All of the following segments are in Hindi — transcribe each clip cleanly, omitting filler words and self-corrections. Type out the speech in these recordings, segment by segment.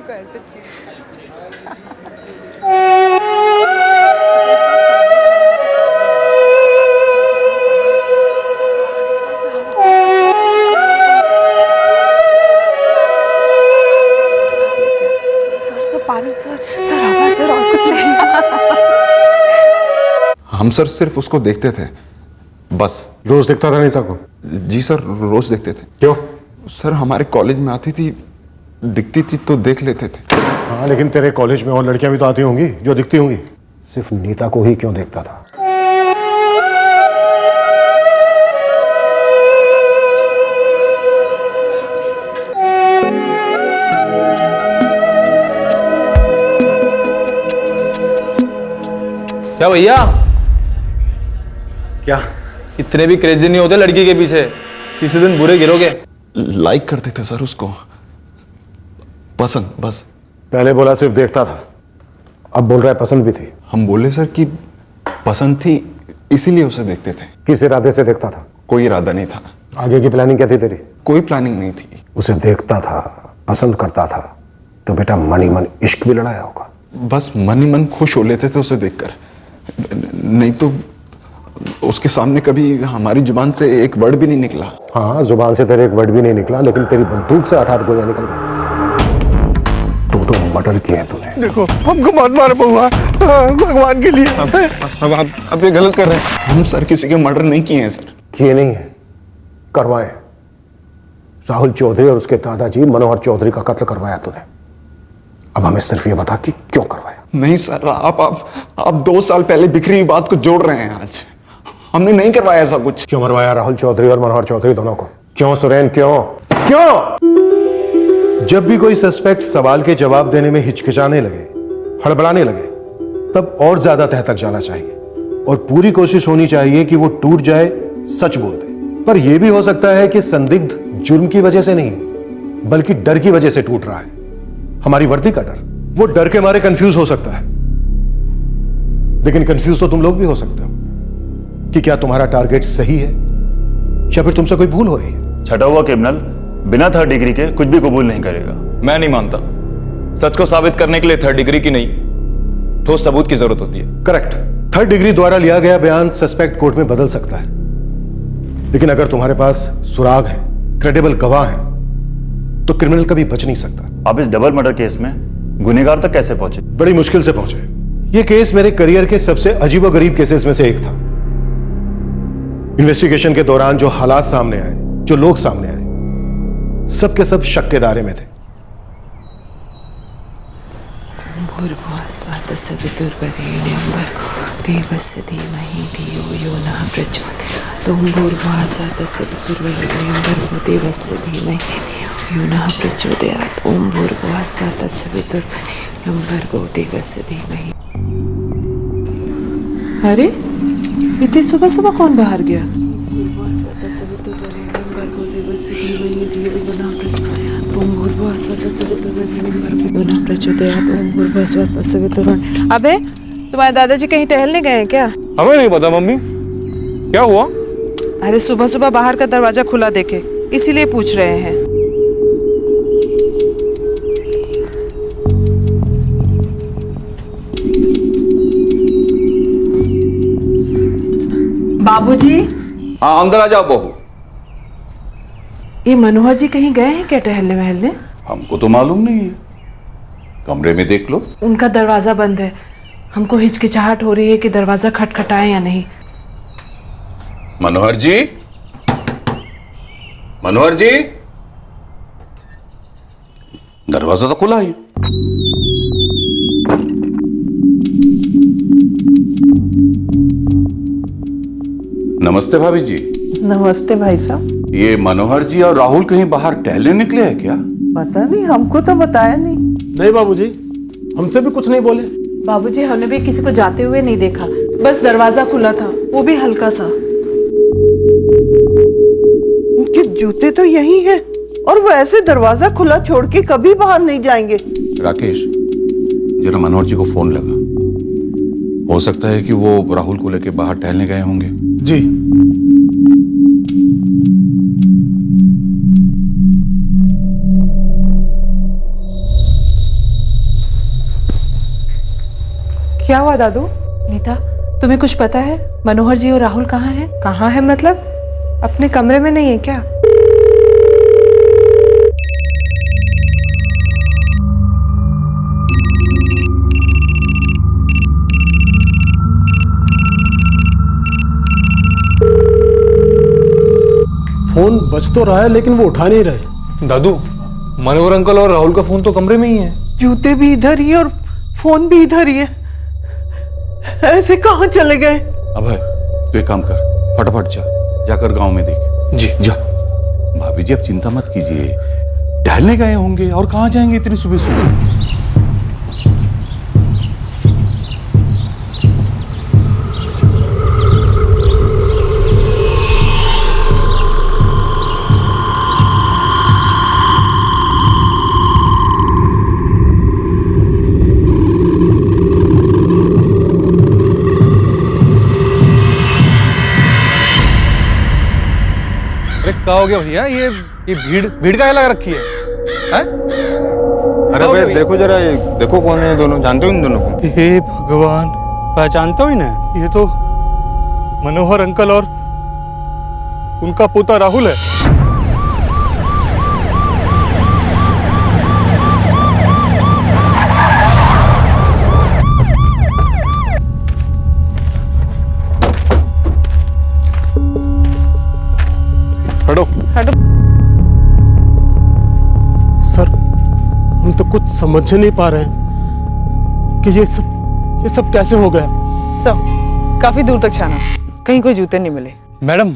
उनको ऐसे पानी सर सर आवाज सर और कुछ नहीं। हम सर सिर्फ उसको देखते थे बस। रोज दिखता था नीता को? जी सर, रोज देखते थे। क्यों? सर हमारे कॉलेज में आती थी, दिखती थी तो देख लेते थे। हाँ, लेकिन तेरे कॉलेज में और लड़कियां भी तो आती होंगी जो दिखती होंगी। सिर्फ नीता को ही क्यों देखता था? क्या भैया, क्या? इतने भी क्रेजी नहीं होते लड़की के पीछे, किसी दिन बुरे गिरोगे। लाइक करते थे सर उसको, पसंद बस। पहले बोला सिर्फ देखता था, अब बोल रहा है पसंद भी थी। हम बोले सर कि पसंद थी इसीलिए उसे देखते थे। किस इरादे से देखता था? कोई इरादा नहीं था। आगे की प्लानिंग क्या थी तेरी? कोई प्लानिंग नहीं थी। उसे देखता था, पसंद करता था, तो बेटा मन ही मन इश्क भी लड़ाया होगा। बस मन ही मन खुश हो लेते थे उसे देखकर, नहीं तो उसके सामने कभी हमारी जुबान से एक वर्ड भी नहीं निकला। हाँ, जुबान से तेरे एक वर्ड भी नहीं निकला, लेकिन तेरी बंदूक से 8-8 गोलियां निकल गई। तो मर्डर किया है तूने। देखो हमको मत मारो बहुआ, भगवान के लिए। अब ये गलत कर रहे हैं। हम सर किसी के मर्डर नहीं किए हैं सर। किए नहीं है, करवाए। राहुल चौधरी और उसके दादाजी मनोहर चौधरी का कत्ल करवाया तूने। अब हमें सिर्फ ये बता कि क्यों करवाया। नहीं सर, आप 2 साल पहले बिखरी हुई बात को जोड़ रहे हैं आज। हमने नहीं करवाया ऐसा कुछ। क्यों मरवाया राहुल चौधरी और मनोहर चौधरी दोनों को? क्यों सुरेन, क्यों क्यों? जब भी कोई सस्पेक्ट सवाल के जवाब देने में हिचकिचाने लगे, हड़बड़ाने लगे, तब और ज्यादा तह तक जाना चाहिए और पूरी कोशिश होनी चाहिए कि वो टूट जाए, सच बोल दे। पर यह भी हो सकता है कि संदिग्ध जुर्म की वजह से नहीं, बल्कि डर की वजह से टूट रहा है। हमारी वर्दी का डर। वो डर के मारे कंफ्यूज हो सकता है, लेकिन कंफ्यूज तो तुम लोग भी हो सकते हो कि क्या तुम्हारा टारगेट सही है या फिर तुमसे कोई भूल हो रही है। छठा हुआ क्रिमिनल बिना 3rd डिग्री के कुछ भी कबूल नहीं करेगा। मैं नहीं मानता। सच को साबित करने के लिए 3rd डिग्री की नहीं, ठोस सबूत की जरूरत होती है। करेक्ट। 3rd डिग्री द्वारा लिया गया बयान सस्पेक्ट कोर्ट में बदल सकता है, लेकिन अगर तुम्हारे पास सुराग है, क्रेडिबल गवाह है, तो क्रिमिनल कभी बच नहीं सकता। आप इस डबल मर्डर केस में गुनहगार तक कैसे पहुंचे? बड़ी मुश्किल से पहुंचे। यह केस मेरे करियर के सबसे अजीबोगरीब केसेस में से एक था। इन्वेस्टिगेशन के दौरान जो हालात सामने आए, जो लोग सामने आए, सब के सब शक के दायरे में थे। अरे इतनी सुबह सुबह कौन बाहर गया? अबे तुम्हारे दादाजी कहीं टहलने गए हैं क्या? हमें नहीं पता मम्मी, क्या हुआ? अरे सुबह सुबह बाहर का दरवाजा खुला देखे, इसीलिए पूछ रहे हैं। बाबूजी। हाँ अंदर आ जाओ बहू। ये मनोहर जी कहीं गए हैं क्या टहलने वहलने? हमको तो मालूम नहीं है, कमरे में देख लो। उनका दरवाजा बंद है, हमको हिचकिचाहट हो रही है कि दरवाजा खटखटाए या नहीं। मनोहर जी, मनोहर जी, दरवाजा तो खुला है। नमस्ते भाभी जी। नमस्ते भाई साहब। ये मनोहर जी और राहुल कहीं बाहर टहलने निकले हैं क्या? पता नहीं, हमको तो बताया नहीं। नहीं बाबूजी, हमसे भी कुछ नहीं बोले। बाबूजी हमने भी किसी को जाते हुए नहीं देखा, बस दरवाजा खुला था, वो भी हल्का सा। उनके जूते तो यही हैं और वो ऐसे दरवाजा खुला छोड़ के कभी बाहर नहीं जाएंगे। राकेश, जरा मनोहर जी को फोन लगा। हो सकता है कि वो राहुल को लेकर बाहर टहलने गए होंगे। जी। क्या हुआ दादू? नीता, तुम्हें कुछ पता है मनोहर जी और राहुल कहाँ हैं? कहाँ है मतलब? अपने कमरे में नहीं है क्या? फोन बज तो रहा है लेकिन वो उठा नहीं रहे। दादू, मनोहर अंकल और राहुल का फोन तो कमरे में ही है। जूते भी इधर ही है और फोन भी इधर ही है। ऐसे कहाँ चले गए? अभय, तू एक काम कर, फटाफट जाकर गांव में देख। जी। जा। भाभी जी, अब चिंता मत कीजिए, टहलने गए होंगे और कहाँ जाएंगे इतनी सुबह सुबह। अरे क्या हो गया भैया? ये भीड़ भीड़ का लगा रखी है, हैं? अरे भाई देखो जरा, ये देखो कौन है दोनों, जानते हो इन दोनों को? हे भगवान, पहचानते हो इन्हें? ये तो मनोहर अंकल और उनका पोता राहुल है। हटो। सर, हम तो कुछ समझ नहीं पा रहे हैं कि ये सब कैसे हो गया। सर, काफी दूर तक छाना, कहीं कोई जूते नहीं मिले। मैडम,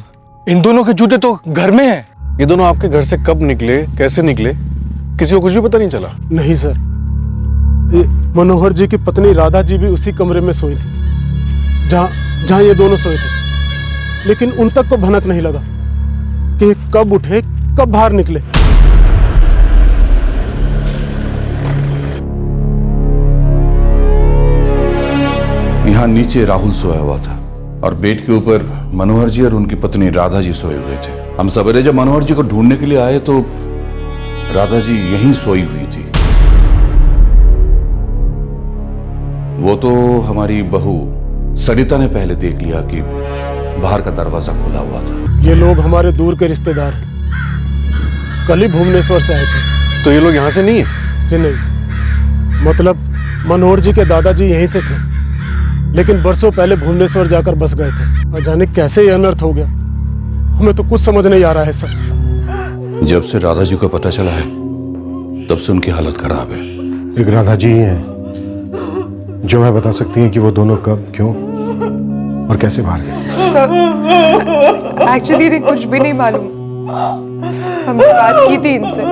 इन दोनों के जूते तो घर में हैं। ये दोनों आपके घर से कब निकले, कैसे निकले, किसी को कुछ भी पता नहीं चला? नहीं सर, ये मनोहर जी की पत्नी राधा जी भी उसी कमरे में सोई थी जहां ये दोनों सोए थे, लेकिन उन तक को भनक नहीं लगा कि कब उठे कब बाहर निकले। यहाँ नीचे राहुल सोया हुआ था और बेड के ऊपर मनोहर जी और उनकी पत्नी राधा जी सोए हुए थे। हम सवेरे जब मनोहर जी को ढूंढने के लिए आए तो राधा जी यहीं सोई हुई थी। वो तो हमारी बहू सरिता ने पहले देख लिया कि बाहर का दरवाजा खुला हुआ था। ये लोग हमारे दूर के रिश्तेदार हैं, कल ही भुवनेश्वर से आए थे। तो ये लोग यहाँ से नहीं है? जी नहीं, मतलब मनोहर जी के दादाजी यहीं से थे, लेकिन बरसों पहले भुवनेश्वर जाकर बस गए थे। और जाने कैसे ये अनर्थ हो गया, हमें तो कुछ समझ नहीं आ रहा है सर। जब से राधा जी को पता चला है तब से उनकी हालत खराब है। एक राधा जी ही हैं जो मैं बता सकती हैं कि वो दोनों कब, क्यों और कैसे बाहर गए। सर, एक्चुअली कुछ भी नहीं मालूम, हमने बात की थी इनसे।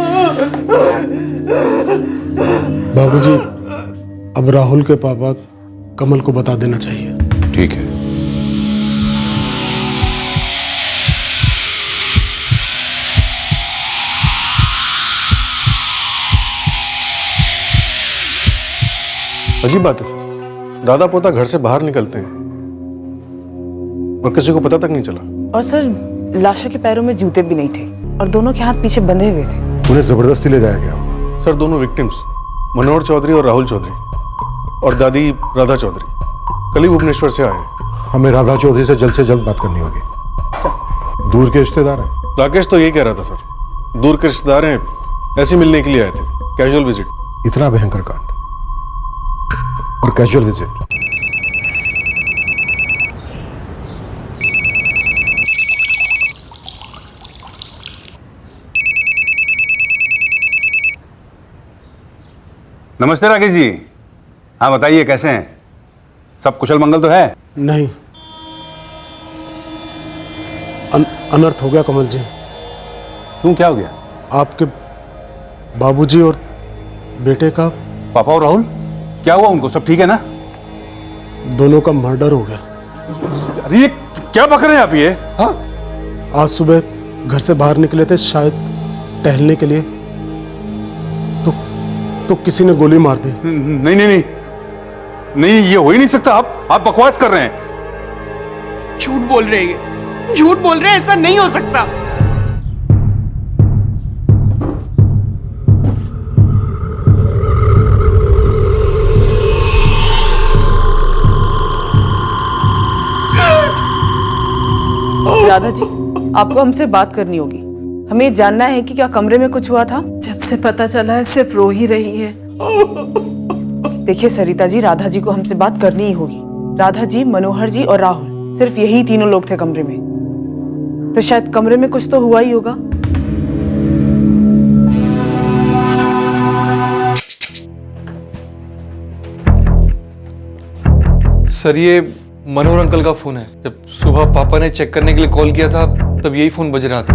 बाबूजी, अब राहुल के पापा कमल को बता देना चाहिए। ठीक है। अजीब बात है सर, दादा पोता घर से बाहर निकलते हैं और किसी को पता तक नहीं चला। और सर, लाशों के पैरों में जूते भी नहीं थे और दोनों के हाथ पीछे बंधे हुए थे। उन्हें जबरदस्ती ले जाया गया। सर, दोनों विक्टिम्स मनोहर चौधरी और राहुल चौधरी और दादी राधा चौधरी कल ही भुवनेश्वर से आए। हमें राधा चौधरी से जल्द बात करनी होगी। दूर के रिश्तेदार हैं। राकेश तो यही कह रहा था सर, दूर के रिश्तेदार हैं, ऐसे मिलने के लिए आए थे, कैजुअल विजिट। इतना भयंकर कांड और कैजुअल विजिट। नमस्ते राकेश जी। हाँ बताइए, कैसे हैं? सब कुशल मंगल तो है? नहीं, अनर्थ हो गया कमल जी। क्यों, क्या हो गया? आपके बाबूजी और बेटे का। पापा और राहुल, क्या हुआ उनको? सब ठीक है ना? दोनों का मर्डर हो गया। अरे ये क्या बक रहे हैं आप ये? हाँ, आज सुबह घर से बाहर निकले थे शायद टहलने के लिए, तो किसी ने गोली मार दी। नहीं नहीं नहीं नहीं, ये हो ही नहीं सकता। आप बकवास कर रहे हैं। झूठ बोल रहे हैं, झूठ बोल रहे हैं, ऐसा नहीं हो सकता। राधा जी, आपको हमसे बात करनी होगी। हमें जानना है कि क्या कमरे में कुछ हुआ था। जब से पता चला है सिर्फ रो ही रही है। देखिए सरिता जी, राधा जी को हमसे बात करनी ही होगी। राधा जी, मनोहर जी और राहुल, सिर्फ यही तीनों लोग थे कमरे में, तो शायद कमरे में कुछ तो हुआ ही होगा। सर, ये मनोहर अंकल का फोन है। जब सुबह पापा ने चेक करने के लिए कॉल किया था तब यही फोन बज रहा था।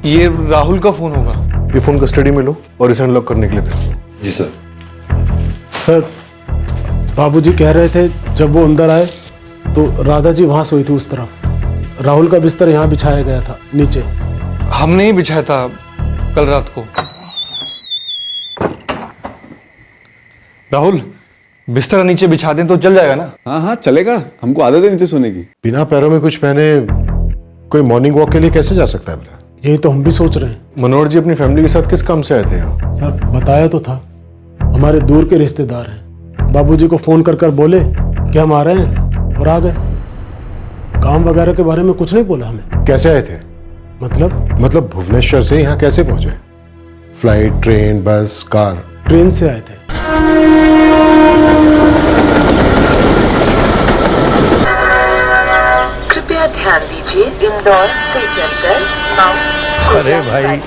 ये राहुल का फोन होगा। ये फोन कस्टडी में लो और इसे अनलॉक करने के लिए भेजो। जी सर। सर, बाबूजी कह रहे थे जब वो अंदर आए तो राधा जी वहां सोई थी उस तरफ। राहुल का बिस्तर यहाँ बिछाया गया था नीचे। हमने ही बिछाया था कल रात को। राहुल, बिस्तर नीचे बिछा दें तो चल जाएगा ना? हाँ हाँ चलेगा, हमको आदत है नीचे सोने की। बिना पैरों में कुछ पहने कोई मॉर्निंग वॉक के लिए कैसे जा सकता है? यही तो हम भी सोच रहे हैं। मनोहर जी अपनी फैमिली के साथ किस काम से आए थे यहाँ? सर, बताया तो था, हमारे दूर के रिश्तेदार हैं। बाबूजी को फोन कर कर बोले कि हम आ रहे हैं और आ गए। काम वगैरह के बारे में कुछ नहीं बोला हमें। कैसे आए थे? मतलब भुवनेश्वर से यहाँ कैसे पहुंचे? फ्लाइट, ट्रेन, बस, कार? ट्रेन से आए थे। कृपया ध्यान दीजिए, इंदौर स्टेशन पर माउंट। अरे भाई,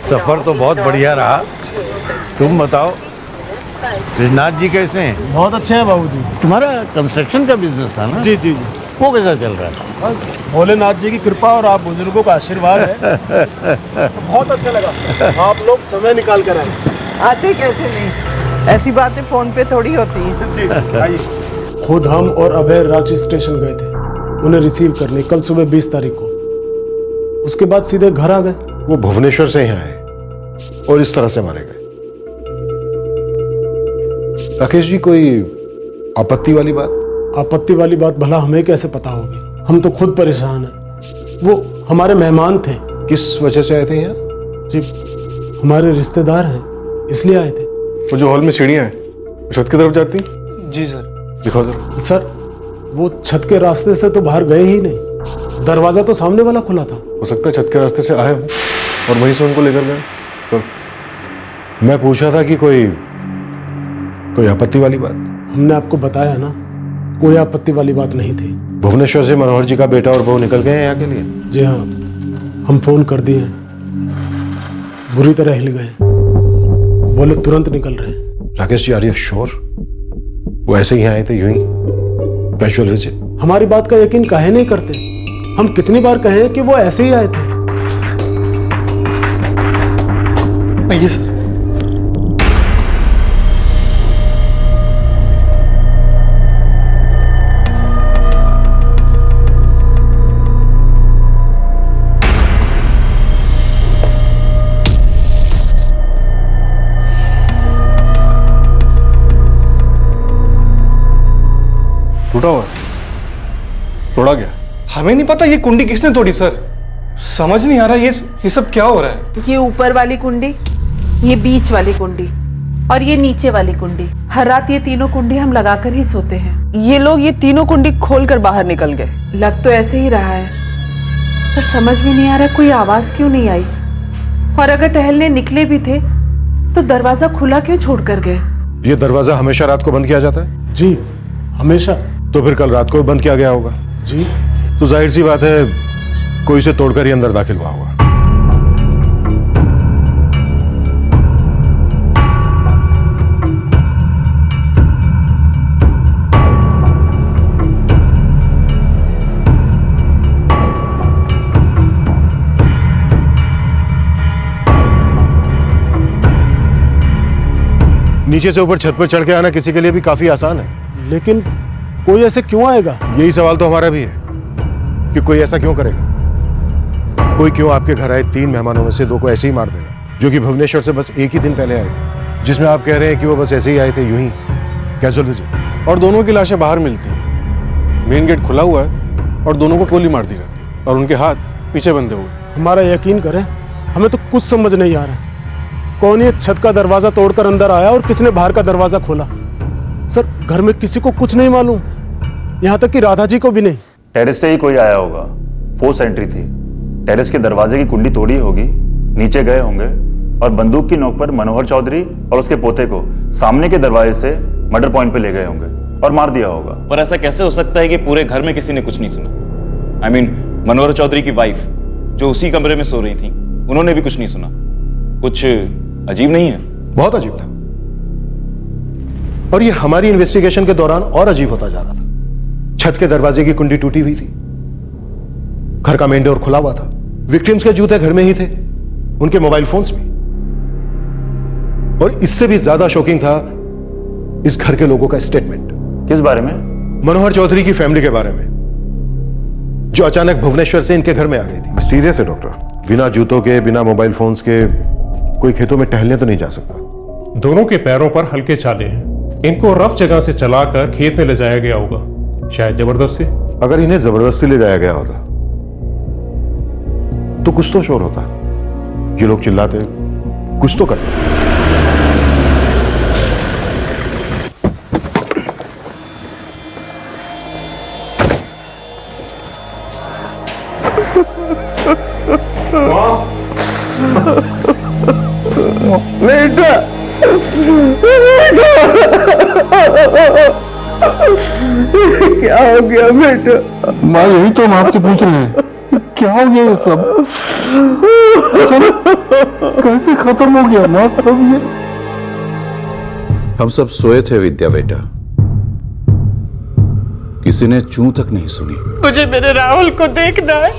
सफर तो बहुत बढ़िया रहा। तुम बताओ, कृष्णनाथ जी कैसे हैं? बहुत अच्छे हैं बाबूजी। तुम्हारा कंस्ट्रक्शन का बिजनेस था ना? जी जी जी। वो कैसा चल रहा है? बस भोलेनाथ जी की कृपा और आप बुजुर्गों का आशीर्वाद है। बहुत अच्छा लगा आप लोग समय निकाल कर आए। आते कैसे नहीं, ऐसी बातें फोन पे थोड़ी होती हैं। खुद हम और अभय रांची स्टेशन गए थे उन्हें रिसीव करने, कल सुबह 20 तारीख को। उसके बाद सीधे घर आ गए। वो भुवनेश्वर से यहाँ आए और इस तरह से मारे गए। राकेश जी, कोई आपत्ति वाली बात? आपत्ति वाली बात भला हमें कैसे पता होगी? हम तो खुद परेशान हैं। वो हमारे मेहमान थे। किस वजह से आए थे यहाँ? जी, हमारे रिश्तेदार हैं, इसलिए आए थे। वो जो हॉल में सीढ़ियां हैं, छत की तरफ जाती? जी सर। दिखाओ जरा। सर, वो छत के रास्ते से तो बाहर गए ही नहीं। दरवाजा तो सामने वाला खुला था। हो सकता है छत के रास्ते से आए हो और वहीं से उनको लेकर गए। चलो। मैं पूछा था कि कोई आपत्ति वाली बात? हमने आपको बताया ना, कोई आपत्ति वाली बात नहीं थी। भुवनेश्वर से मनोहर जी का बेटा और बहू निकल गए हैं यहाँ के लिए? जी हाँ, हम फोन कर दिए, बुरी तरह हिल गए, बोले तुरंत निकल रहे हैं। Rakesh ji, are you sure? वो ऐसे ही आए थे, यूं ही कैजुअल विजिट? हमारी बात का यकीन काहे नहीं करते? हम कितनी बार कहें कि वो ऐसे ही आए थे। आइए सर। टूटा हुआ? तोड़ा गया? हमें नहीं पता ये कुंडी किसने तोड़ी सर। समझ नहीं आ रहा ये सब क्या हो रहा है। ये ऊपर वाली कुंडी, ये बीच वाली कुंडी और ये नीचे वाली कुंडी। हर रात ये तीनों कुंडी हम लगाकर ही सोते हैं। ये लोग ये तीनों कुंडी खोलकर बाहर निकल गए। लग तो ऐसे ही रहा है, पर समझ में नहीं आ रहा कोई आवाज क्यों नहीं आई। और अगर टहलने निकले भी थे तो दरवाजा खुला क्यों छोड़कर गए? ये दरवाजा हमेशा रात को बंद किया जाता है? जी, हमेशा। तो फिर कल रात को बंद किया गया होगा? जी। तो जाहिर सी बात है कोई इसे तोड़कर ही अंदर दाखिल हुआ होगा। नीचे से ऊपर छत पर चढ़ के आना किसी के लिए भी काफी आसान है। लेकिन कोई ऐसे क्यों आएगा? यही सवाल तो हमारा भी है कि कोई ऐसा क्यों करेगा। कोई क्यों आपके घर आए 3 मेहमानों में से 2 को ऐसे ही मार देगा, जो कि भुवनेश्वर से बस एक ही दिन पहले आए, जिसमें आप कह रहे हैं कि वो बस ऐसे ही आए थे, यूं ही कैजुअल विजिट। और दोनों की लाशें बाहर मिलती हैं। मेन गेट खुला हुआ है और दोनों को गोली मार दी जाती है और उनके हाथ पीछे बंधे हुए। हमारा यकीन करें, हमें तो कुछ समझ नहीं आ रहा। कौन ये छत का दरवाजा तोड़कर अंदर आया और किसने बाहर का दरवाजा खोला? सर घर में किसी को कुछ नहीं मालूम, यहाँ तक कि राधा जी को भी नहीं। टेरेस से ही कोई आया होगा, फोर्स एंट्री थी। टेरेस के दरवाजे की कुंडी तोड़ी होगी, नीचे गए होंगे और बंदूक की नोक पर मनोहर चौधरी और उसके पोते को सामने के दरवाजे से मर्डर पॉइंट पे ले गए होंगे और मार दिया होगा। पर ऐसा कैसे हो सकता है कि पूरे घर में किसी ने कुछ नहीं सुना? I mean, मनोहर चौधरी की वाइफ जो उसी कमरे में सो रही थी, उन्होंने भी कुछ नहीं सुना। कुछ अजीब नहीं है? बहुत अजीब था, और ये हमारी इन्वेस्टिगेशन के दौरान और अजीब होता जा रहा था। छत के दरवाजे की कुंडी टूटी हुई थी, घर का मेन डोर खुला हुआ था, विक्टिम्स के जूते घर में ही थे, उनके मोबाइल फोन्स भी। और इससे भी ज्यादा शॉकिंग था इस घर के लोगों का स्टेटमेंट। किस बारे में? मनोहर चौधरी की फैमिली के बारे में, जो अचानक भुवनेश्वर से इनके घर में आ गई थी। मिस्टीरियस है डॉक्टर, बिना जूतों के, बिना मोबाइल फोन्स के कोई खेतों में टहलने तो नहीं जा सकता। दोनों के पैरों पर हल्के छाले हैं, इनको रफ जगह से चलाकर खेत में ले जाया गया होगा, शायद जबरदस्ती। अगर इन्हें जबरदस्ती ले जाया गया होता तो कुछ तो शोर होता, ये लोग चिल्लाते, कुछ तो करते। बेटा, क्या हो गया बेटा? माँ यही तो हम आपसे पूछ रहे हैं, क्या हो गया ये सब? कैसे खत्म हो गया माँ सब ये? हम सब सोए थे विद्या बेटा, किसी ने चूं तक नहीं सुनी। मुझे मेरे राहुल को देखना है।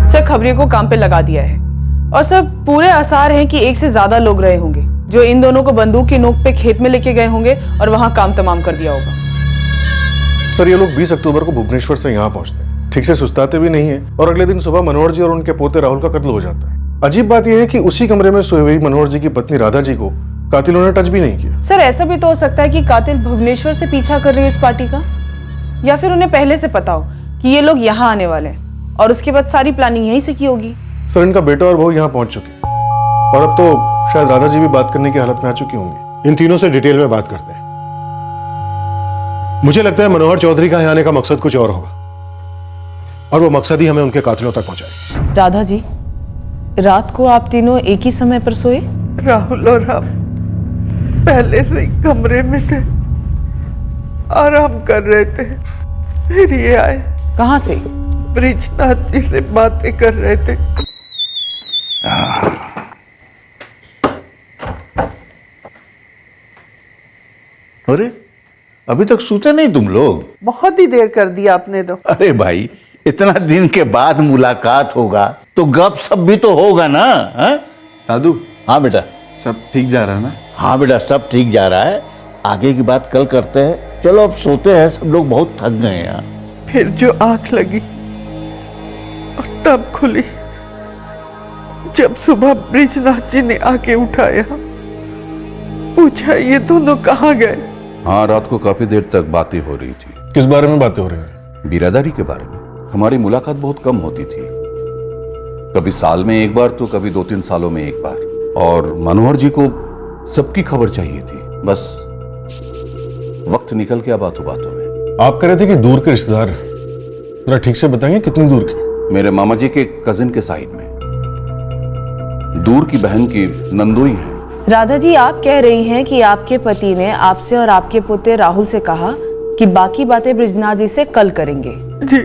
सर खबरियों को काम पे लगा दिया है और सर पूरे आसार हैं कि एक से ज्यादा लोग रहे होंगे जो इन दोनों को बंदूक की नोक पे खेत में लेके गए होंगे और वहां काम तमाम कर दिया होगा। सर ये लोग 20 अक्टूबर को भुवनेश्वर से यहाँ पहुंचते हैं, ठीक से सुस्ताते भी नहीं है, और अगले दिन सुबह मनोहर जी और उनके पोते राहुल का कत्ल हो जाता है। अजीब बात यह है कि उसी कमरे में सोई हुई मनोहर जी की पत्नी राधा जी को कातिलों ने टच भी नहीं किया। सर ऐसा भी तो हो सकता है कि कातिल भुवनेश्वर से पीछा कर रही है इस पार्टी का, या फिर उन्हें पहले से पता हो कि ये लोग यहाँ आने वाले हैं और उसके बाद सारी प्लानिंग यहीं से की होगी। सर इनका बेटा और बहू यहाँ पहुंच चुके और अब तो शायद राधा जी भी बात करने की हालत में आ चुकी होंगी। इन तीनों से डिटेल में बात करते हैं। मुझे लगता है मनोहर चौधरी का यहाँ आने का मकसद कुछ और होगा, और वो मकसद ही हमें उनके कातिलों तक पहुंचाए। राधा जी, रात को आप तीनों एक ही समय पर सोए? राहुल और हम पहले से ही कमरे में थे, आराम कर रहे थे, फिर ये आए। कहाँ से? ब्रिजनाथ जी से बातें कर रहे थे। अरे अभी तक सोते नहीं तुम लोग? बहुत ही देर कर दिया आपने तो। अरे भाई, इतना दिन के बाद मुलाकात होगा तो गप सप भी तो होगा ना। दादू। हाँ बेटा। सब ठीक जा रहा है ना? हाँ बेटा, सब ठीक जा रहा है, आगे की बात कल करते हैं। चलो अब सोते हैं, सब लोग बहुत थक गए हैं। फिर जो आंख लगी और तब खुली जब सुबह ब्रिजनाथ जी ने आके उठाया, पूछा ये दोनों कहाँ गए। हाँ, रात को काफी देर तक बातें हो रही थी। किस बारे में बातें हो रही हैं? बिरादरी के बारे में। हमारी मुलाकात बहुत कम होती थी, कभी साल में एक बार तो कभी 2-3 सालों में एक बार, और मनोहर जी को सबकी खबर चाहिए थी। बस वक्त निकल गया बातों बातों में। आप कह रहे थे कि दूर के रिश्तेदार, जरा ठीक से बताएंगे कितनी दूर की? मेरे मामा जी के कजिन के साइड में, दूर की बहन की नंदोई है। राधा जी, आप कह रही हैं कि आपके पति ने आपसे और आपके पोते राहुल से कहा कि बाकी बातें ब्रिजनाथ जी से कल करेंगे। जी।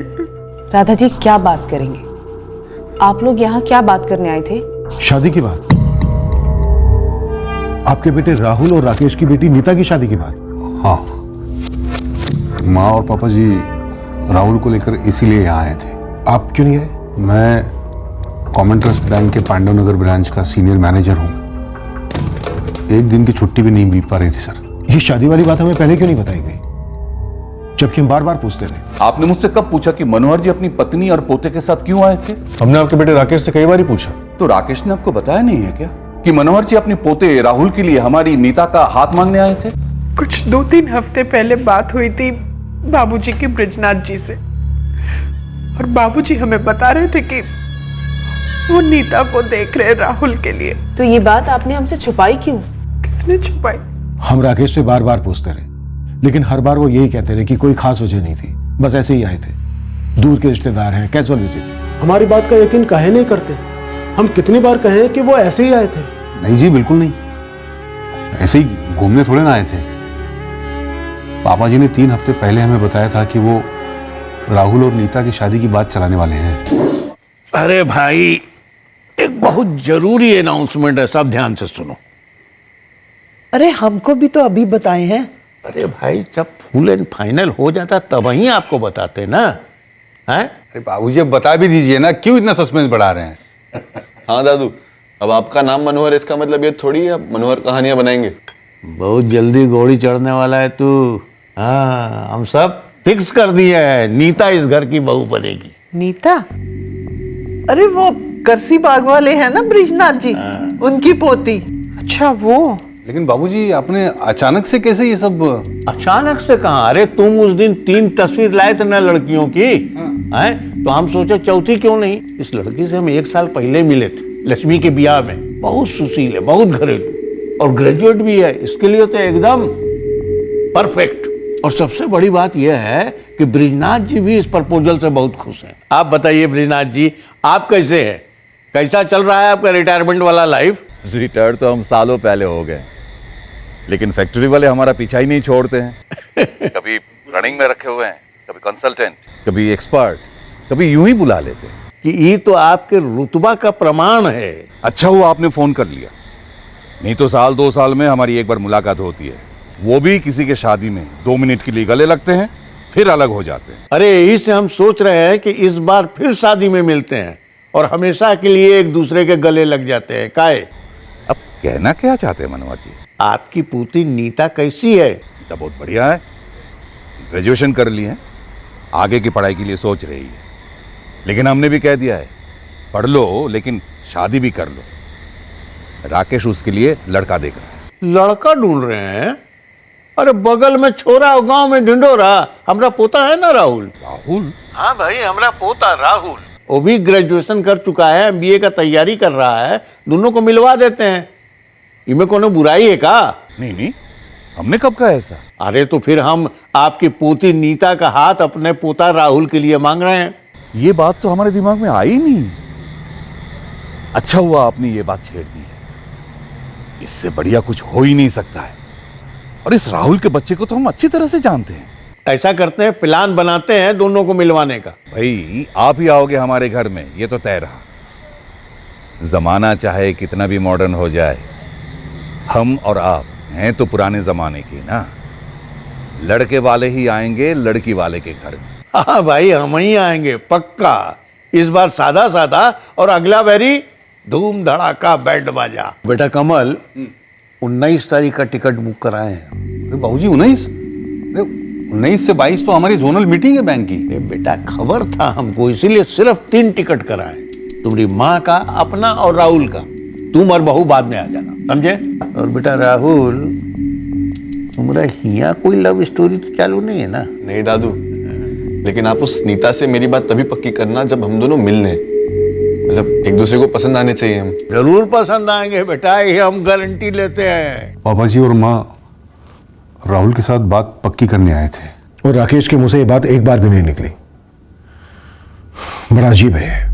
राधा जी, क्या बात करेंगे? आप लोग यहाँ क्या बात करने आए थे? शादी की बात, आपके बेटे राहुल और राकेश की बेटी नीता की शादी की बात। हाँ, माँ और पापा जी राहुल को लेकर इसीलिए यहाँ आए थे। आप क्यों नहीं आए? मैं कॉमन ट्रस्ट बैंक के पांडव नगर ब्रांच का सीनियर मैनेजर हूँ, एक दिन की छुट्टी भी नहीं मिल पा रही थी सर। ये शादी वाली बात हमें पहले क्यों नहीं बताई गई, जबकि हम बार बार पूछते थे? आपने मुझसे कब पूछा कि मनोहर जी अपनी पत्नी और पोते के साथ क्यों आए थे? हमने आपके बेटे राकेश से कई बार ही पूछा। तो राकेश ने आपको बताया नहीं है क्या कि मनोहर जी अपने पोते राहुल के लिए हमारी नीता का हाथ मांगने आए थे? कुछ 2-3 हफ्ते पहले बात हुई थी बाबूजी की ब्रिजनाथ जी से। और बाबूजी हमें बता रहे थे कि वो नीता को देख रहे राहुल के लिए। तो ये बात आपने हमसे छुपाई क्यों? किसने छुपाई? हम राकेश से बार बार पूछते रहे, लेकिन हर बार वो यही कहते रहे कि कोई खास वजह नहीं थी, बस ऐसे ही आए थे, दूर के रिश्तेदार हैं, कैजुअल विजिट। हमारी बात का यकीन काहे नहीं करते? हम कितनी बार कहें कि वो ऐसे ही आए थे। नहीं जी, बिल्कुल नहीं, ऐसे ही घूमने थोड़े ना आए थे। पापा जी ने 3 हफ्ते पहले हमें बताया था कि वो राहुल और नीता की शादी की बात चलाने वाले हैं। अरे भाई, एक बहुत जरूरी अनाउंसमेंट है, सब ध्यान से सुनो। अरे हमको भी तो अभी बताए हैं। अरे भाई, जब फुल एंड फाइनल हो जाता तब ही आपको बताते ना, हैं? अरे बाबूजी, अब बता भी दीजिए ना, क्यों इतना सस्पेंस बढ़ा रहे हैं? हाँ दादू, अब आपका नाम मनोहर, इसका मतलब ये थोड़ी है मनोहर कहानियां बनाएंगे। बहुत जल्दी घोड़ी चढ़ने वाला है तू। हाँ, हम सब फिक्स कर दिए है, नीता इस घर की बहू बनेगी। नीता? अरे वो करसी बाग वाले हैं ना ब्रिजनाथ जी, उनकी पोती। अच्छा वो। लेकिन बाबूजी, आपने अचानक से कैसे ये सब? अचानक से कहाँ? अरे तुम उस दिन 3 तस्वीर लाए थे ना लड़कियों की, हैं? तो हम सोचे चौथी क्यों नहीं। इस लड़की से हम 1 साल पहले मिले थे लक्ष्मी के ब्याह में। बहुत सुशील है, बहुत घरेलू और ग्रेजुएट भी है, इसके लिए तो एकदम परफेक्ट। और सबसे बड़ी बात यह है कि ब्रिजनाथ जी भी इस प्रपोजल से बहुत खुश हैं। आप बताइए ब्रिजनाथ जी, आप कैसे हैं? कैसा चल रहा है आपका रिटायरमेंट वाला लाइफ? रिटायर तो हम सालों पहले हो गए, लेकिन फैक्ट्री वाले हमारा पीछा ही नहीं छोड़ते हैं। कभी रनिंग में रखे हुए हैं, कभी कंसल्टेंट, कभी एक्सपर्ट, कभी यूं ही बुला लेते हैं। कि ये तो आपके रुतबा का प्रमाण है। अच्छा हुआ आपने फोन कर लिया, नहीं तो साल 2 साल में हमारी एक बार मुलाकात होती है, वो भी किसी के शादी में 2 मिनट के लिए गले लगते हैं, फिर अलग हो जाते हैं। अरे यही से हम सोच रहे हैं कि इस बार फिर शादी में मिलते हैं और हमेशा के लिए एक दूसरे के गले लग जाते हैं। काहे? अब कहना क्या चाहते हैं मनोहर जी? आपकी पुत्री नीता कैसी है? नीता बहुत बढ़िया है, ग्रेजुएशन कर ली है, आगे की पढ़ाई के लिए सोच रही है। लेकिन हमने भी कह दिया है, पढ़ लो लेकिन शादी भी कर लो। राकेश उसके लिए लड़का देख रहा है। लड़का ढूंढ रहे हैं? अरे बगल में छोरा और गांव में ढिंडोरा। हमारा पोता है ना राहुल। राहुल? हाँ भाई, हमारा पोता राहुल, वो भी ग्रेजुएशन कर चुका है, MBA का तैयारी कर रहा है। दोनों को मिलवा देते हैं। इनमें कोनो बुराई है का? नहीं नहीं, हमने कब कहा ऐसा? अरे तो फिर हम आपकी पोती नीता का हाथ अपने पोता राहुल के लिए मांग रहे हैं। ये बात तो हमारे दिमाग में आई नहीं। अच्छा हुआ आपने ये बात छेड़ दी है, इससे बढ़िया कुछ हो ही नहीं सकता है। और इस राहुल के बच्चे को तो हम अच्छी तरह से जानते हैं। ऐसा करते हैं, प्लान बनाते हैं दोनों को मिलवाने का। भाई, आप ही आओगे हमारे घर में, ये तो तय रहा। जमाना चाहे कितना भी मॉडर्न हो जाए, हम और आप हैं तो पुराने जमाने के ना। लड़के वाले ही आएंगे लड़की वाले के घर में। हाँ भाई, हम ही आएंगे पक्का। इस बार सादा सादा और अगला बारी धूम धड़ाका बैंड बाजा। बेटा कमल, 19 तारीख का टिकट बुक कराए हैं। अरे बाबूजी, 19 से 22 तो हमारी जोनल मीटिंग है बैंक की। बेटा खबर था हमको, इसीलिए सिर्फ 3 टिकट कराए। तुम्हारी माँ का, अपना और राहुल का। तुम और बहू बाद में आ जाना, समझे? और बेटा राहुल, तुम्हारा हिया कोई लव स्टोरी तो चालू नहीं है ना? नहीं दादू, लेकिन आप उस नीता से मेरी बात तभी पक्की करना जब हम दोनों मिल लें। मतलब एक दूसरे को पसंद आने चाहिए हम। जरूर पसंद आएंगे बेटा, ये हम गारंटी लेते हैं। पापा जी और माँ राहुल के साथ बात पक्की करने आए थे, और राकेश के मुंह से ये बात एक बार भी नहीं निकली। बड़ा अजीब है।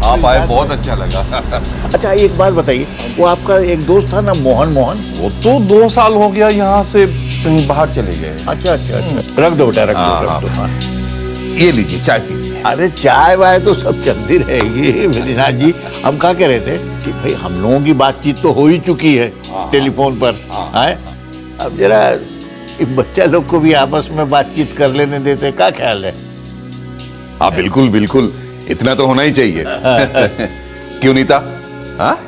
आप आए, बहुत अच्छा लगा। अच्छा एक बात बताइए, वो आपका एक दोस्त था ना मोहन? वो तो 2 साल हो गया यहाँ से कहीं बाहर चले गए। अच्छा अच्छा अच्छा, रख दो बेटा, रख दो। हाँ। ये लीजिए, चाय पीजिए। अरे चाय वाय तो सब चलती रहेगी ब्रिजनाथ जी। हम क्या कह रहे थे कि भाई हम लोगों की बातचीत तो हो ही चुकी है टेलीफोन पर। अब जरा बच्चा लोग को भी आपस में बातचीत कर लेने देते, क्या ख्याल है? हाँ बिल्कुल बिल्कुल, इतना तो होना ही चाहिए। क्यों नीता? हाँ?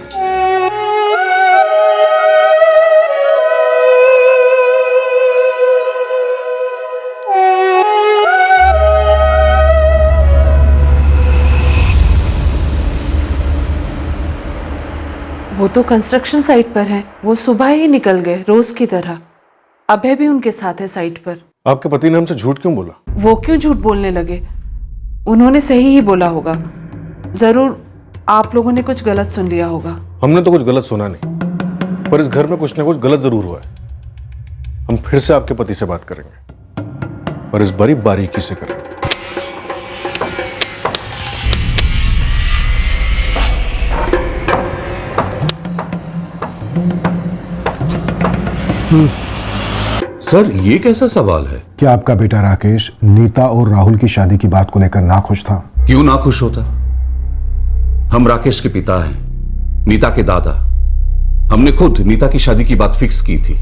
वो तो कंस्ट्रक्शन साइट पर है, वो सुबह ही निकल गए रोज की तरह। अभय भी उनके साथ है साइट पर। आपके पति ने हमसे झूठ क्यों बोला? वो क्यों झूठ बोलने लगे? उन्होंने सही ही बोला होगा। जरूर आप लोगों ने कुछ गलत सुन लिया होगा। हमने तो कुछ गलत सुना नहीं, पर इस घर में कुछ ना कुछ गलत जरूर हुआ है। हम फिर से आपके पति से बात करेंगे, पर इस बड़ी बारीकी से करेंगे। सर, ये कैसा सवाल है? क्या आपका बेटा राकेश नीता और राहुल की शादी की बात को लेकर नाखुश था? क्यों नाखुश होता? हम राकेश के पिता हैं, नीता के दादा। हमने खुद नीता की शादी की बात फिक्स की थी।